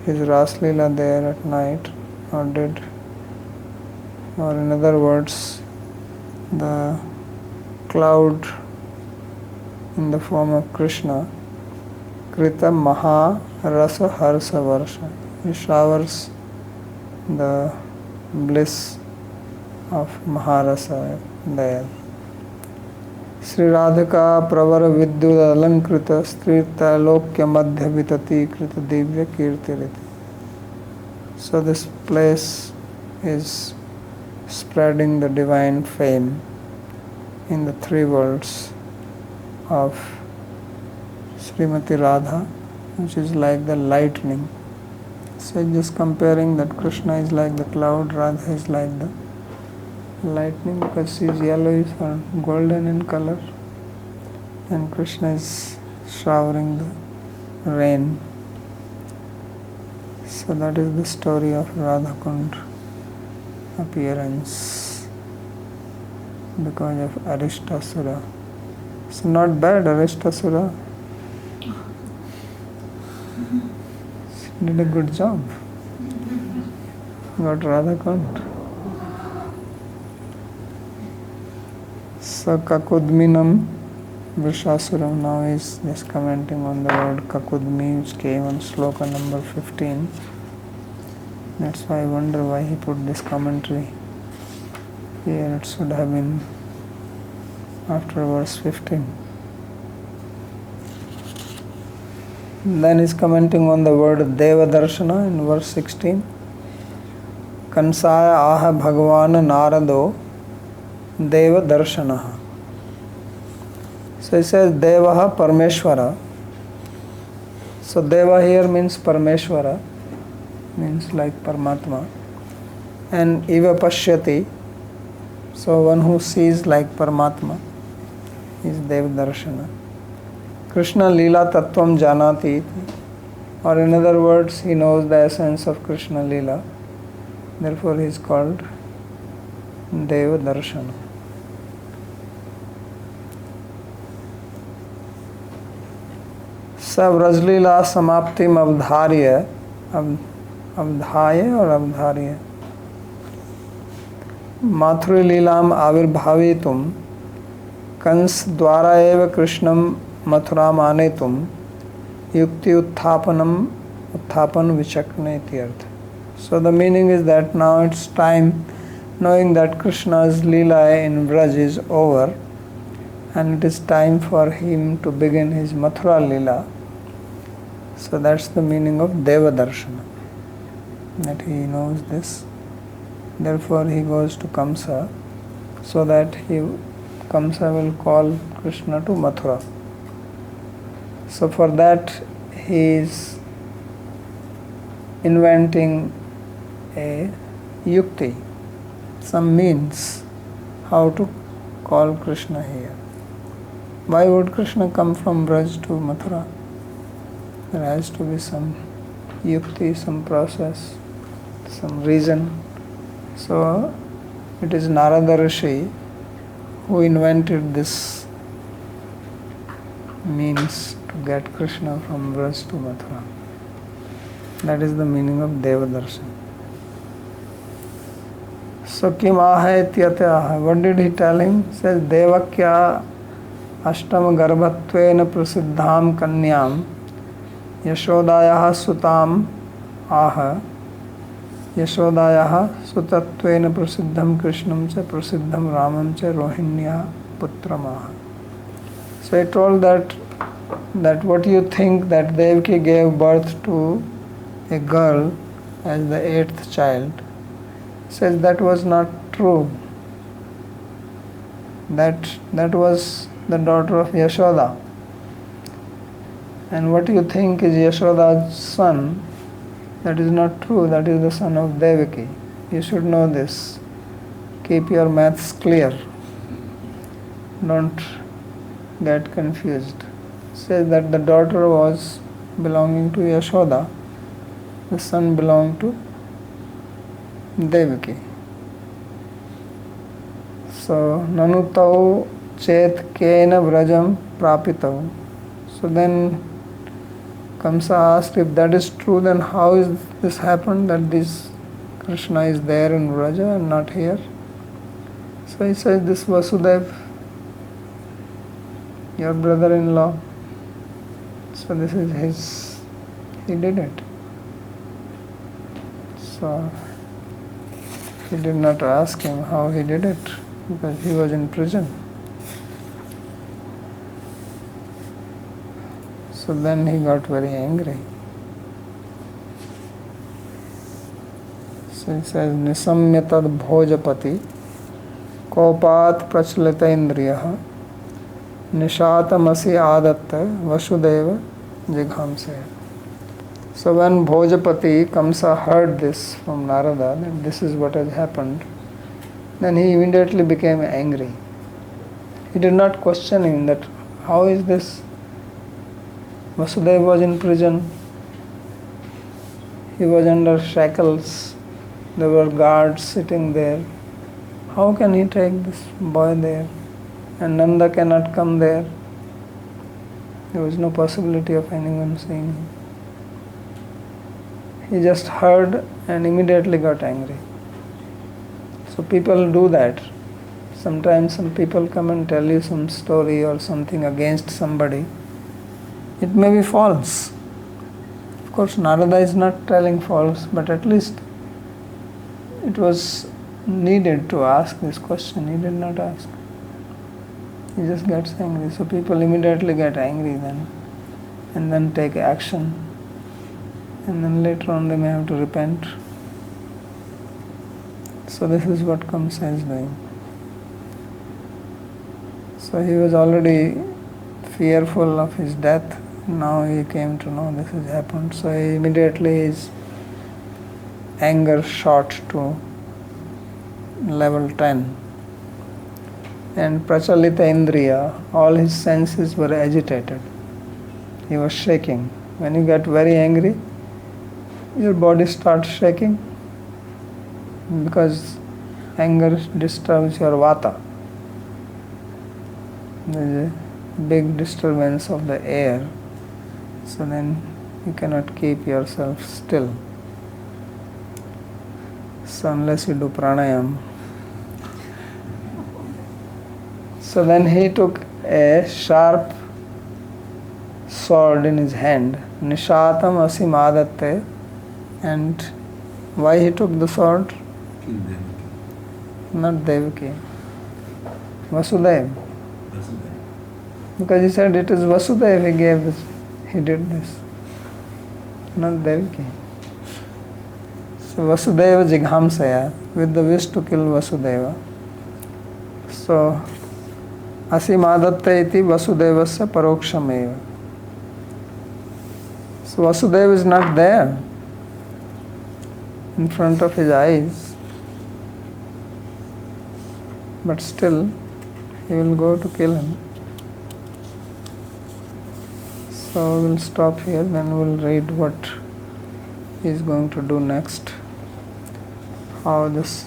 his Rāsa-līlā there at night, or in other words, the cloud in the form of Krishna, Krita Maha Rasa Harsa Varsha. He showers the bliss of Maharasa there. Sri Radhika Pravara Vidyuda Alankrita Strita Lokya Madhya Vitati Krita Divya Kirtiriti. So this place is spreading the divine fame in the three worlds of Srimati Radha, which is like the lightning. So just comparing that Krishna is like the cloud, Radha is like the lightning, because she is yellowish or golden in color, and Krishna is showering the rain. So that is the story of Radhakund appearance because of Arishtasura. So not bad, Arishtasura. She did a good job. Got Radhakund. So Kakudminam Vrishasuram now is just commenting on the word Kakudmi, which came on sloka number 15. That's why I wonder why he put this commentary here. It should have been after verse 15. Then he's commenting on the word Deva Darshana in verse 16. Kansaya aha Bhagavana Narado Deva Darshanaha. So he says Devaha Parmeshwara. So Deva here means Parmeshwara, means like Paramatma. and Iva Pashyati. So one who sees like Paramatma is Deva Darshana. Krishna Leela Tattvam Janati, or in other words, he knows the essence of Krishna Leela. Therefore he is called Deva Darshana. Sa Vrajlila Samaptim Avdharya, Avdhaya or Avdharya, Mathuri Leelam Avirbhavitum, Kans Dwara Eva Krishnam Mathuram Anetum, Yukti Utthapan Vichakne Tirth. So the meaning is that now it's time, knowing that Krishna's Leela in Vraj is over, and it is time for him to begin his Mathura Leela. So that's the meaning of Deva Darshana, that he knows this. Therefore he goes to Kamsa, so that Kamsa will call Krishna to Mathura. So for that he is inventing a yukti, some means how to call Krishna here. Why would Krishna come from Braj to Mathura? There has to be some yukti, some process, some reason. So it is Narada Rishi who invented this means to get Krishna from Braj to Mathura. That is the meaning of Deva Darshan. So Kim Aha Ityatyaha. What did he tell him? He says Devakya Ashtam Garbhatvena Prasiddham Kanyam Yashodayaha Sutam Aha Yashodayaha Sutatvena Prasiddham Krishnam Cha Prasiddham Ramam Cha Rohinya Putramaha. So he told that what you think that Devaki gave birth to a girl as the 8th child, says that was not true. That was the daughter of Yashoda. And what you think is Yashoda's son, that is not true. That is the son of Devaki. You should know this. Keep your maths clear. Don't get confused. Says that the daughter was belonging to Yashoda, the son belonged to Devaki. So, Nanutau Chet Kena Vrajam Prapitau. So then Kamsa asked, if that is true, then how is this happened that this Krishna is there in Vraja and not here? So he says, this Vasudev, your brother-in-law, so this is his, he did it. So he did not ask him how he did it, because he was in prison. So then he got very angry. So he says, Nisamyatad bhojapati kopat prachlita indriyaha nishatamasi adatta vasudeva jighamsaya. So when Bhojapati Kamsa heard this from Narada, that this is what has happened, then he immediately became angry. He did not question him that how is this? Vasudeva was in prison. He was under shackles. There were guards sitting there. How can he take this boy there? And Nanda cannot come there. There was no possibility of anyone seeing him. He just heard and immediately got angry. So people do that. Sometimes some people come and tell you some story or something against somebody. It may be false. Of course, Narada is not telling false, but at least it was needed to ask this question. He did not ask. He just gets angry. So people immediately get angry then, and then take action. And then later on they may have to repent. So this is what Kamsa is doing. So he was already fearful of his death. Now he came to know this has happened. So he immediately his anger shot to level 10. And Prachalita Indriya, all his senses were agitated. He was shaking. When you get very angry, your body starts shaking because anger disturbs your vata. There is a big disturbance of the air, so then you cannot keep yourself still. So unless you do pranayam. So then he took a sharp sword in his hand, Nishatam Asimadatte. And why he took the sword? Kill them. Not Devaki, Vasudev. Vasudeva. Because he said it is Vasudev he gave this, he did this, not Devaki. So Vasudeva Jighamsaya, with the wish to kill Vasudeva. So Asimadatta iti Vasudevasya parokshameva. So Vasudeva is not there in front of his eyes, but still he will go to kill him. So we'll stop here, then we'll read what he is going to do next, how this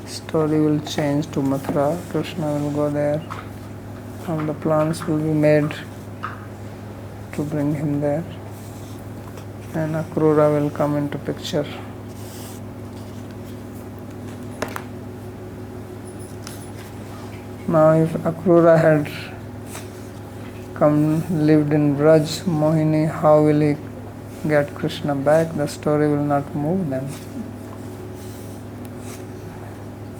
story will change to Mathura. Krishna will go there, and the plans will be made to bring him there, and Akrura will come into picture. Now if Akrura had lived in Braj, Mohini, how will he get Krishna back? The story will not move then.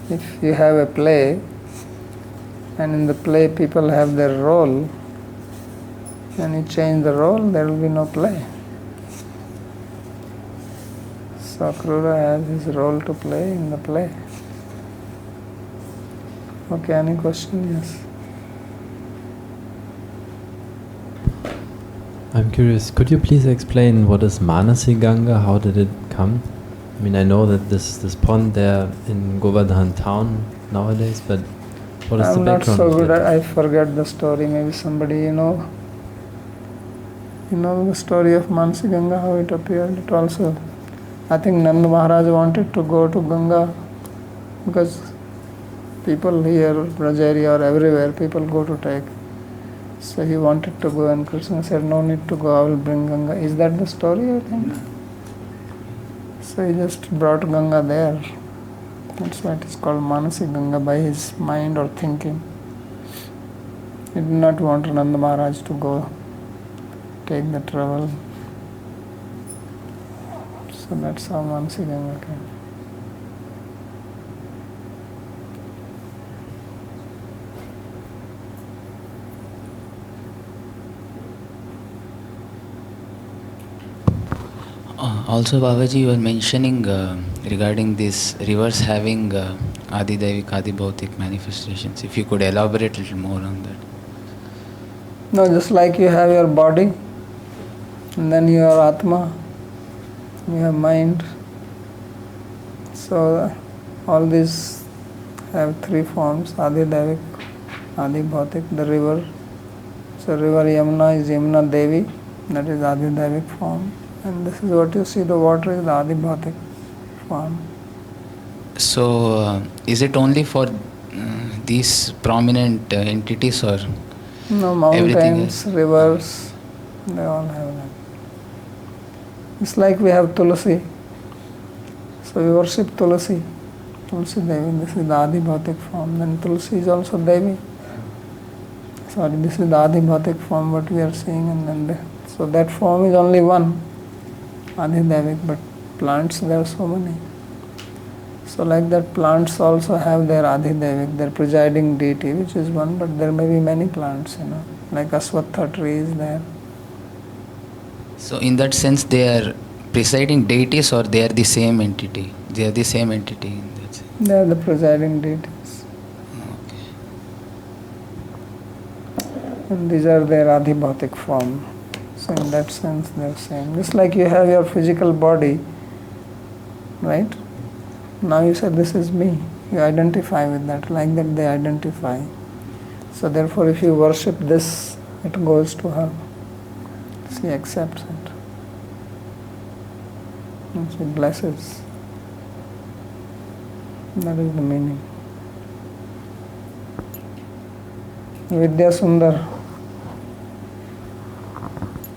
If you have a play, and in the play people have their role, and you change the role, there will be no play. So Akrura has his role to play in the play. Okay, any question? Yes. I'm curious, could you please explain what is Manasi Ganga? How did it come? I mean, I know that this pond there in Govardhan town nowadays, but what is the I'm not background? so good of it? I forget the story. Maybe somebody you know the story of Manasi Ganga, how it appeared. It also, I think Nanda Maharaj wanted to go to Ganga because people here, Braj area or everywhere, people go to take. So he wanted to go, and Krishna said, no need to go, I will bring Ganga. Is that the story, I think? So he just brought Ganga there. That's why it is called Manasi Ganga, by his mind or thinking. He did not want Nanda Maharaj to go take the trouble. So that's how Manasi Ganga came. Also, Babaji, you were mentioning regarding these rivers having Adi-Daivik, Adi-Bhautik manifestations. If you could elaborate a little more on that. No, just like you have your body, and then you have Atma, you have mind. So all these have three forms, Adi-Daivik, Adi-Bhautik, the river. So river Yamuna is Yamuna Devi, that is Adi-Daivik form. And this is what you see, the water is the Adi-Bhautik form. So, is it only for these prominent entities or No, mountains, rivers, they all have that. It's like we have Tulasi. So we worship Tulasi, Tulsi Devi. This is the Adi-Bhautik form. Then Tulsi is also Devi. Sorry, this is the Adi-Bhautik form, what we are seeing. And then so that form is only one, Adi-Daivik, but plants there are so many. So like that, plants also have their Adi-Daivik, their presiding deity, which is one, but there may be many plants, like Aswatha tree is there. So in that sense, they are presiding deities or they are the same entity? They are the same entity in that sense. They are the presiding deities. Okay. And these are their Adi-Bhautik form. So in that sense, they are same. Just like you have your physical body, right? Now you said, this is me. You identify with that, like that they identify. So therefore if you worship this, it goes to her. She accepts it. And she blesses. That is the meaning. Vidya Sundar.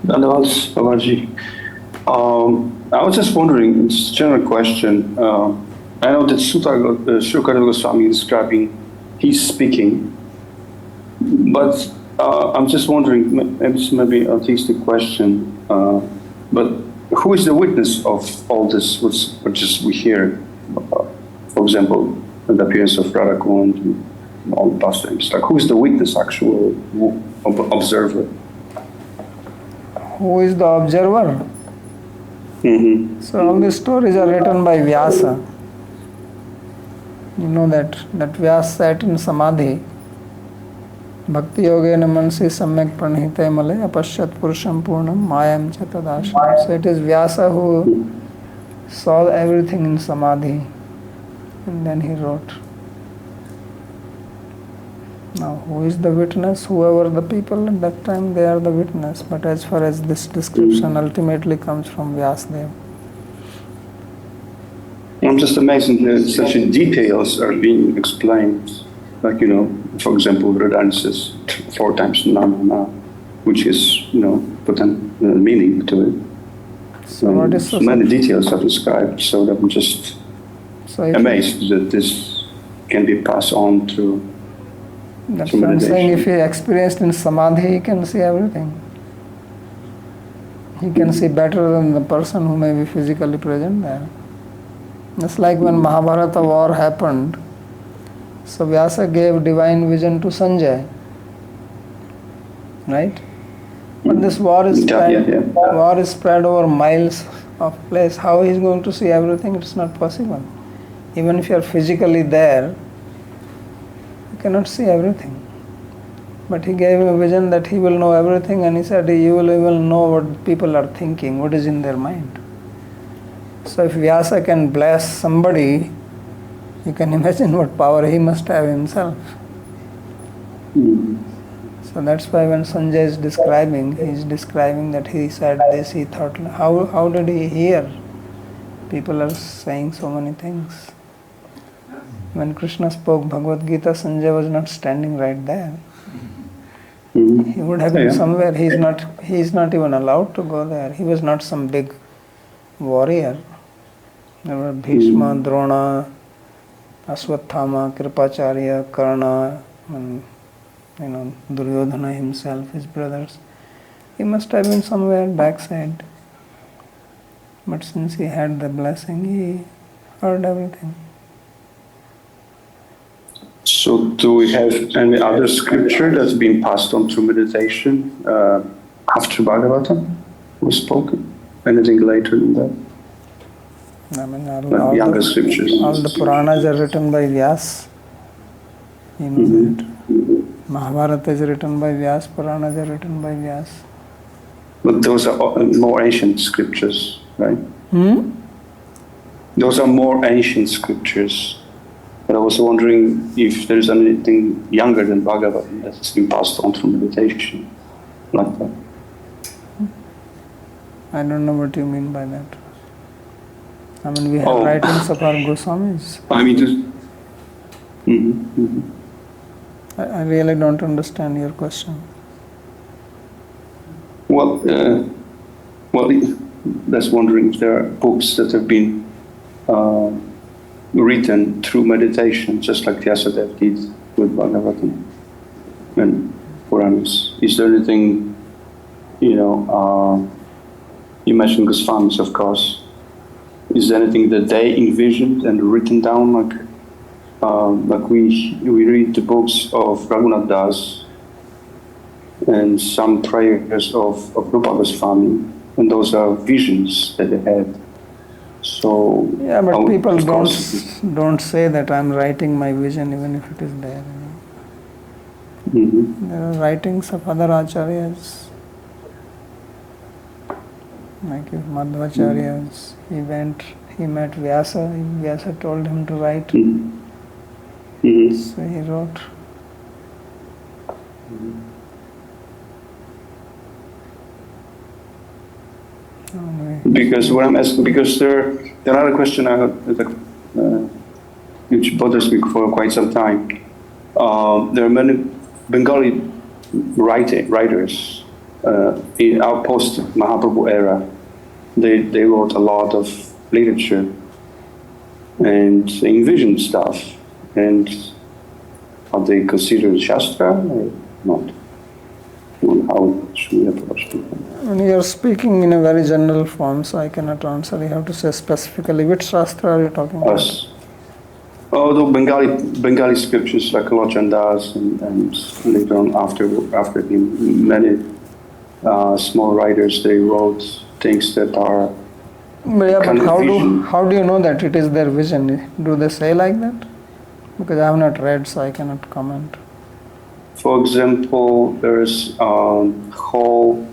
Dhanyavad, Babaji. I was just wondering, it's a general question. I know that Sukadeva Goswami is describing, he's speaking, but I'm just wondering, it's maybe an artistic question, but who is the witness of all this, which we hear? For example, the appearance of Radha Kund and all the pastimes. Like, who is the witness, actual observer? Who is the observer? Mm-hmm. So all these stories are written by Vyasa. You know that Vyasa sat in Samadhi. Bhakti yogena mansi samyak pranihite male apashyat purusham purnam mayam cha tadasham. So it is Vyasa who saw everything in Samadhi and then he wrote. Now who is the witness? Whoever the people at that time, they are the witness. But as far as this description ultimately comes from Vyasadeva. I'm just amazed that such details are being explained. Like, for example, Radharani says 4 times na na na, which is, put a meaning to it. So what is so many details are described, so that I'm just amazed that this can be passed on to. That's what I'm saying. If he experienced in Samadhi, he can see everything. He can see better than the person who may be physically present there. It's like when Mahabharata war happened. So Vyasa gave divine vision to Sanjay. Right? But this war is spread over miles of place. How he is going to see everything? It's not possible. Even if you are physically there, you cannot see everything. But he gave a vision that he will know everything, and he said you will even know what people are thinking, what is in their mind. So if Vyasa can bless somebody, you can imagine what power he must have himself. So that's why when Sanjay is describing, he is describing that he said this, he thought, how did he hear? People are saying so many things. When Krishna spoke Bhagavad Gita, Sanjay was not standing right there. He would have been somewhere. He is not even allowed to go there. He was not some big warrior. There were Bhishma, Drona, Aswathama, Kripacharya, Karna, and Duryodhana himself, his brothers. He must have been somewhere backside. But since he had the blessing, he heard everything. So do we have any other scripture that's been passed on through meditation after Bhāgavatam was spoken? Anything later than that? I mean, like younger scriptures. All the Puranas are written by Vyas. You know that. Mahabharata is written by Vyas, Puranas are written by Vyas. But those are more ancient scriptures, right? Those are more ancient scriptures. But I was wondering if there is anything younger than Bhāgavatam that's been passed on through meditation, like that. I don't know what you mean by that. I mean, we have writings of our Goswamis. I mean, I really don't understand your question. Well, that's wondering if there are books that have been written through meditation, just like Vyasadeva did with Bhāgavatam and Puranas. Is there anything, you mentioned Goswamis, of course. Is there anything that they envisioned and written down, like we read the books of Raghunath Das and some prayers of Rupa Goswami, and those are visions that they had. So yeah, but people don't say that I'm writing my vision even if it is there. There are writings of other acharyas, like if Madhvacharya, he met Vyasa, Vyasa told him to write. So he wrote. Because what I'm asking, because there another question I had, which bothers me for quite some time. There are many Bengali writers in our post-Mahaprabhu era. They wrote a lot of literature and envisioned stuff. And are they considered Shastra or not? How should we approach people? When you are speaking in a very general form, so I cannot answer. You have to say specifically which Shastra are you talking about? Oh, the Bengali scriptures like Lochandas and later on after him, many small writers, they wrote things that are But how do you know that it is their vision? Do they say like that? Because I have not read, so I cannot comment. For example, there is whole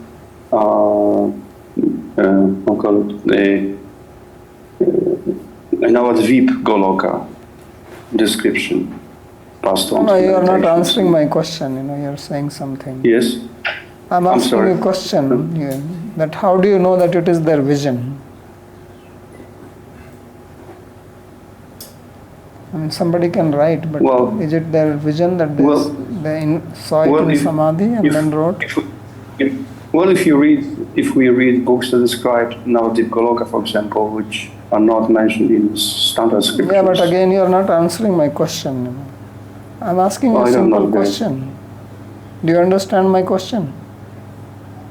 Navadvip Goloka description passed on. No, you are not answering my question. You are saying something. Yes. I'm asking you a question. That how do you know that it is their vision? I mean, somebody can write, but is it their vision that they saw it in Samadhi and then wrote? If we read books that describe Navadvip Goloka, for example, which are not mentioned in standard scriptures. Yeah, but again, you are not answering my question. I'm asking you a simple question. Do you understand my question?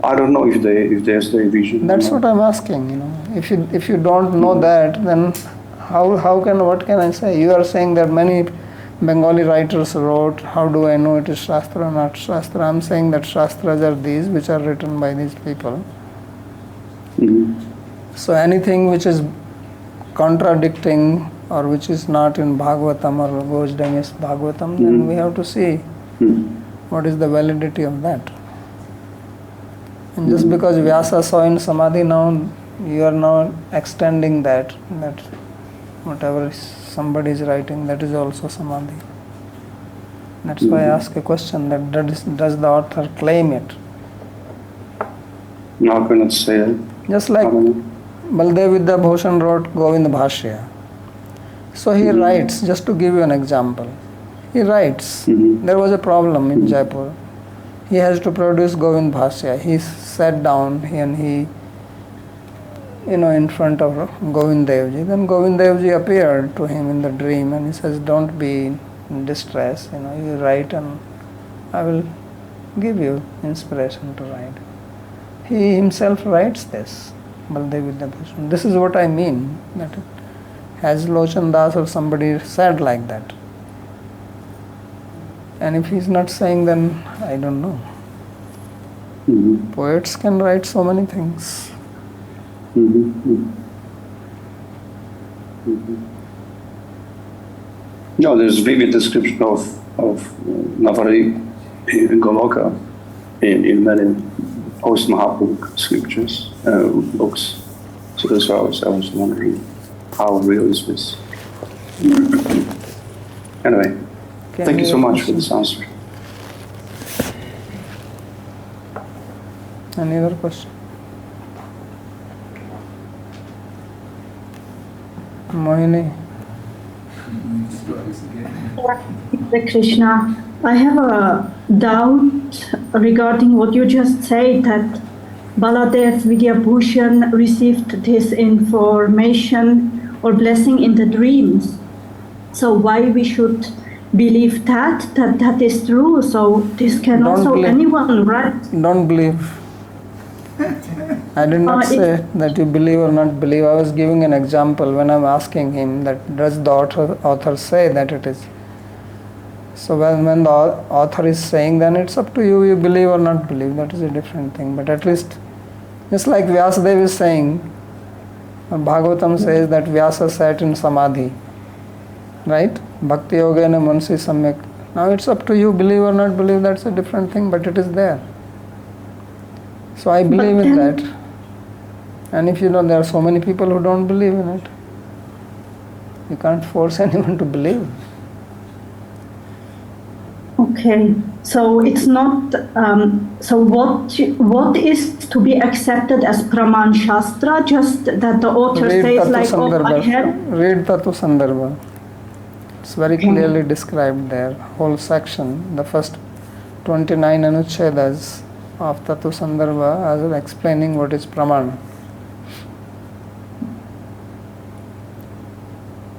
I don't know if there's their vision. That's what I'm asking. If you don't know that, then what can I say? You are saying that many Bengali writers wrote. How do I know it is Shastra or not Shastra? I'm saying that Shastras are these which are written by these people. So anything which is contradicting or which is not in Bhāgavatam or goes against Bhāgavatam, then we have to see what is the validity of that. And just because Vyasa saw in Samadhi, now you are now extending that whatever somebody is writing, that is also Samadhi. That's why I ask a question, that does the author claim it? No, I cannot say it. Just like Baldev Vidyabhushan wrote Govind Bhashya. So he writes, just to give you an example, he writes, there was a problem in Jaipur. He has to produce Govind Bhashya. He sat down and he, in front of Govind Devji. Then Govind Devji appeared to him in the dream and he says, don't be in distress, you write and I will give you inspiration to write. He himself writes this, Baldev Vidyabhushan. This is what I mean, that has Lochan Das or somebody said like that. And if he's not saying, then I don't know. Poets can write so many things. No, there's vivid description of Navadvip Goloka in many post-Mahaprabhu scriptures, books. So that's why I was wondering, how real is this? Anyway, thank you so much for this answer. Any other question? Mohini. Hare Krishna, I have a doubt regarding what you just said, that Baladev Vidyabhushan received this information or blessing in the dreams. So why we should believe that is true? So this can anyone write? Don't believe. I did not say that you believe or not believe. I was giving an example when I'm asking him that does the author say that it is. So when the author is saying, then it's up to you, you believe or not believe. That is a different thing. But at least, just like Vyasadeva is saying, Bhāgavatam says that Vyasa sat in Samadhi. Right? Bhakti Yogena Mansi Samyak. Now it's up to you, believe or not believe, that's a different thing, but it is there. So I believe in that. And if there are so many people who don't believe in it, you can't force anyone to believe. Okay, so it's not. So what is to be accepted as Praman Shastra? Just that the author Read says Tatu like, oh, I have. Sandarbha. Read Tatu Sandarbha. It's very clearly described there. Whole section, the first 29 anuchedas of Tatu Sandarbha are explaining what is Praman.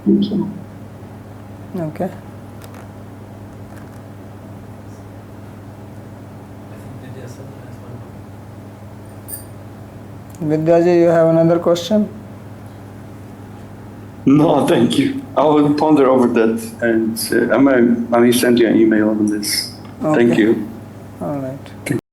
Thank you. Okay. Vidyaji, you have another question? No, thank you. I will ponder over that, and I may send you an email on this. Okay. Thank you. All right.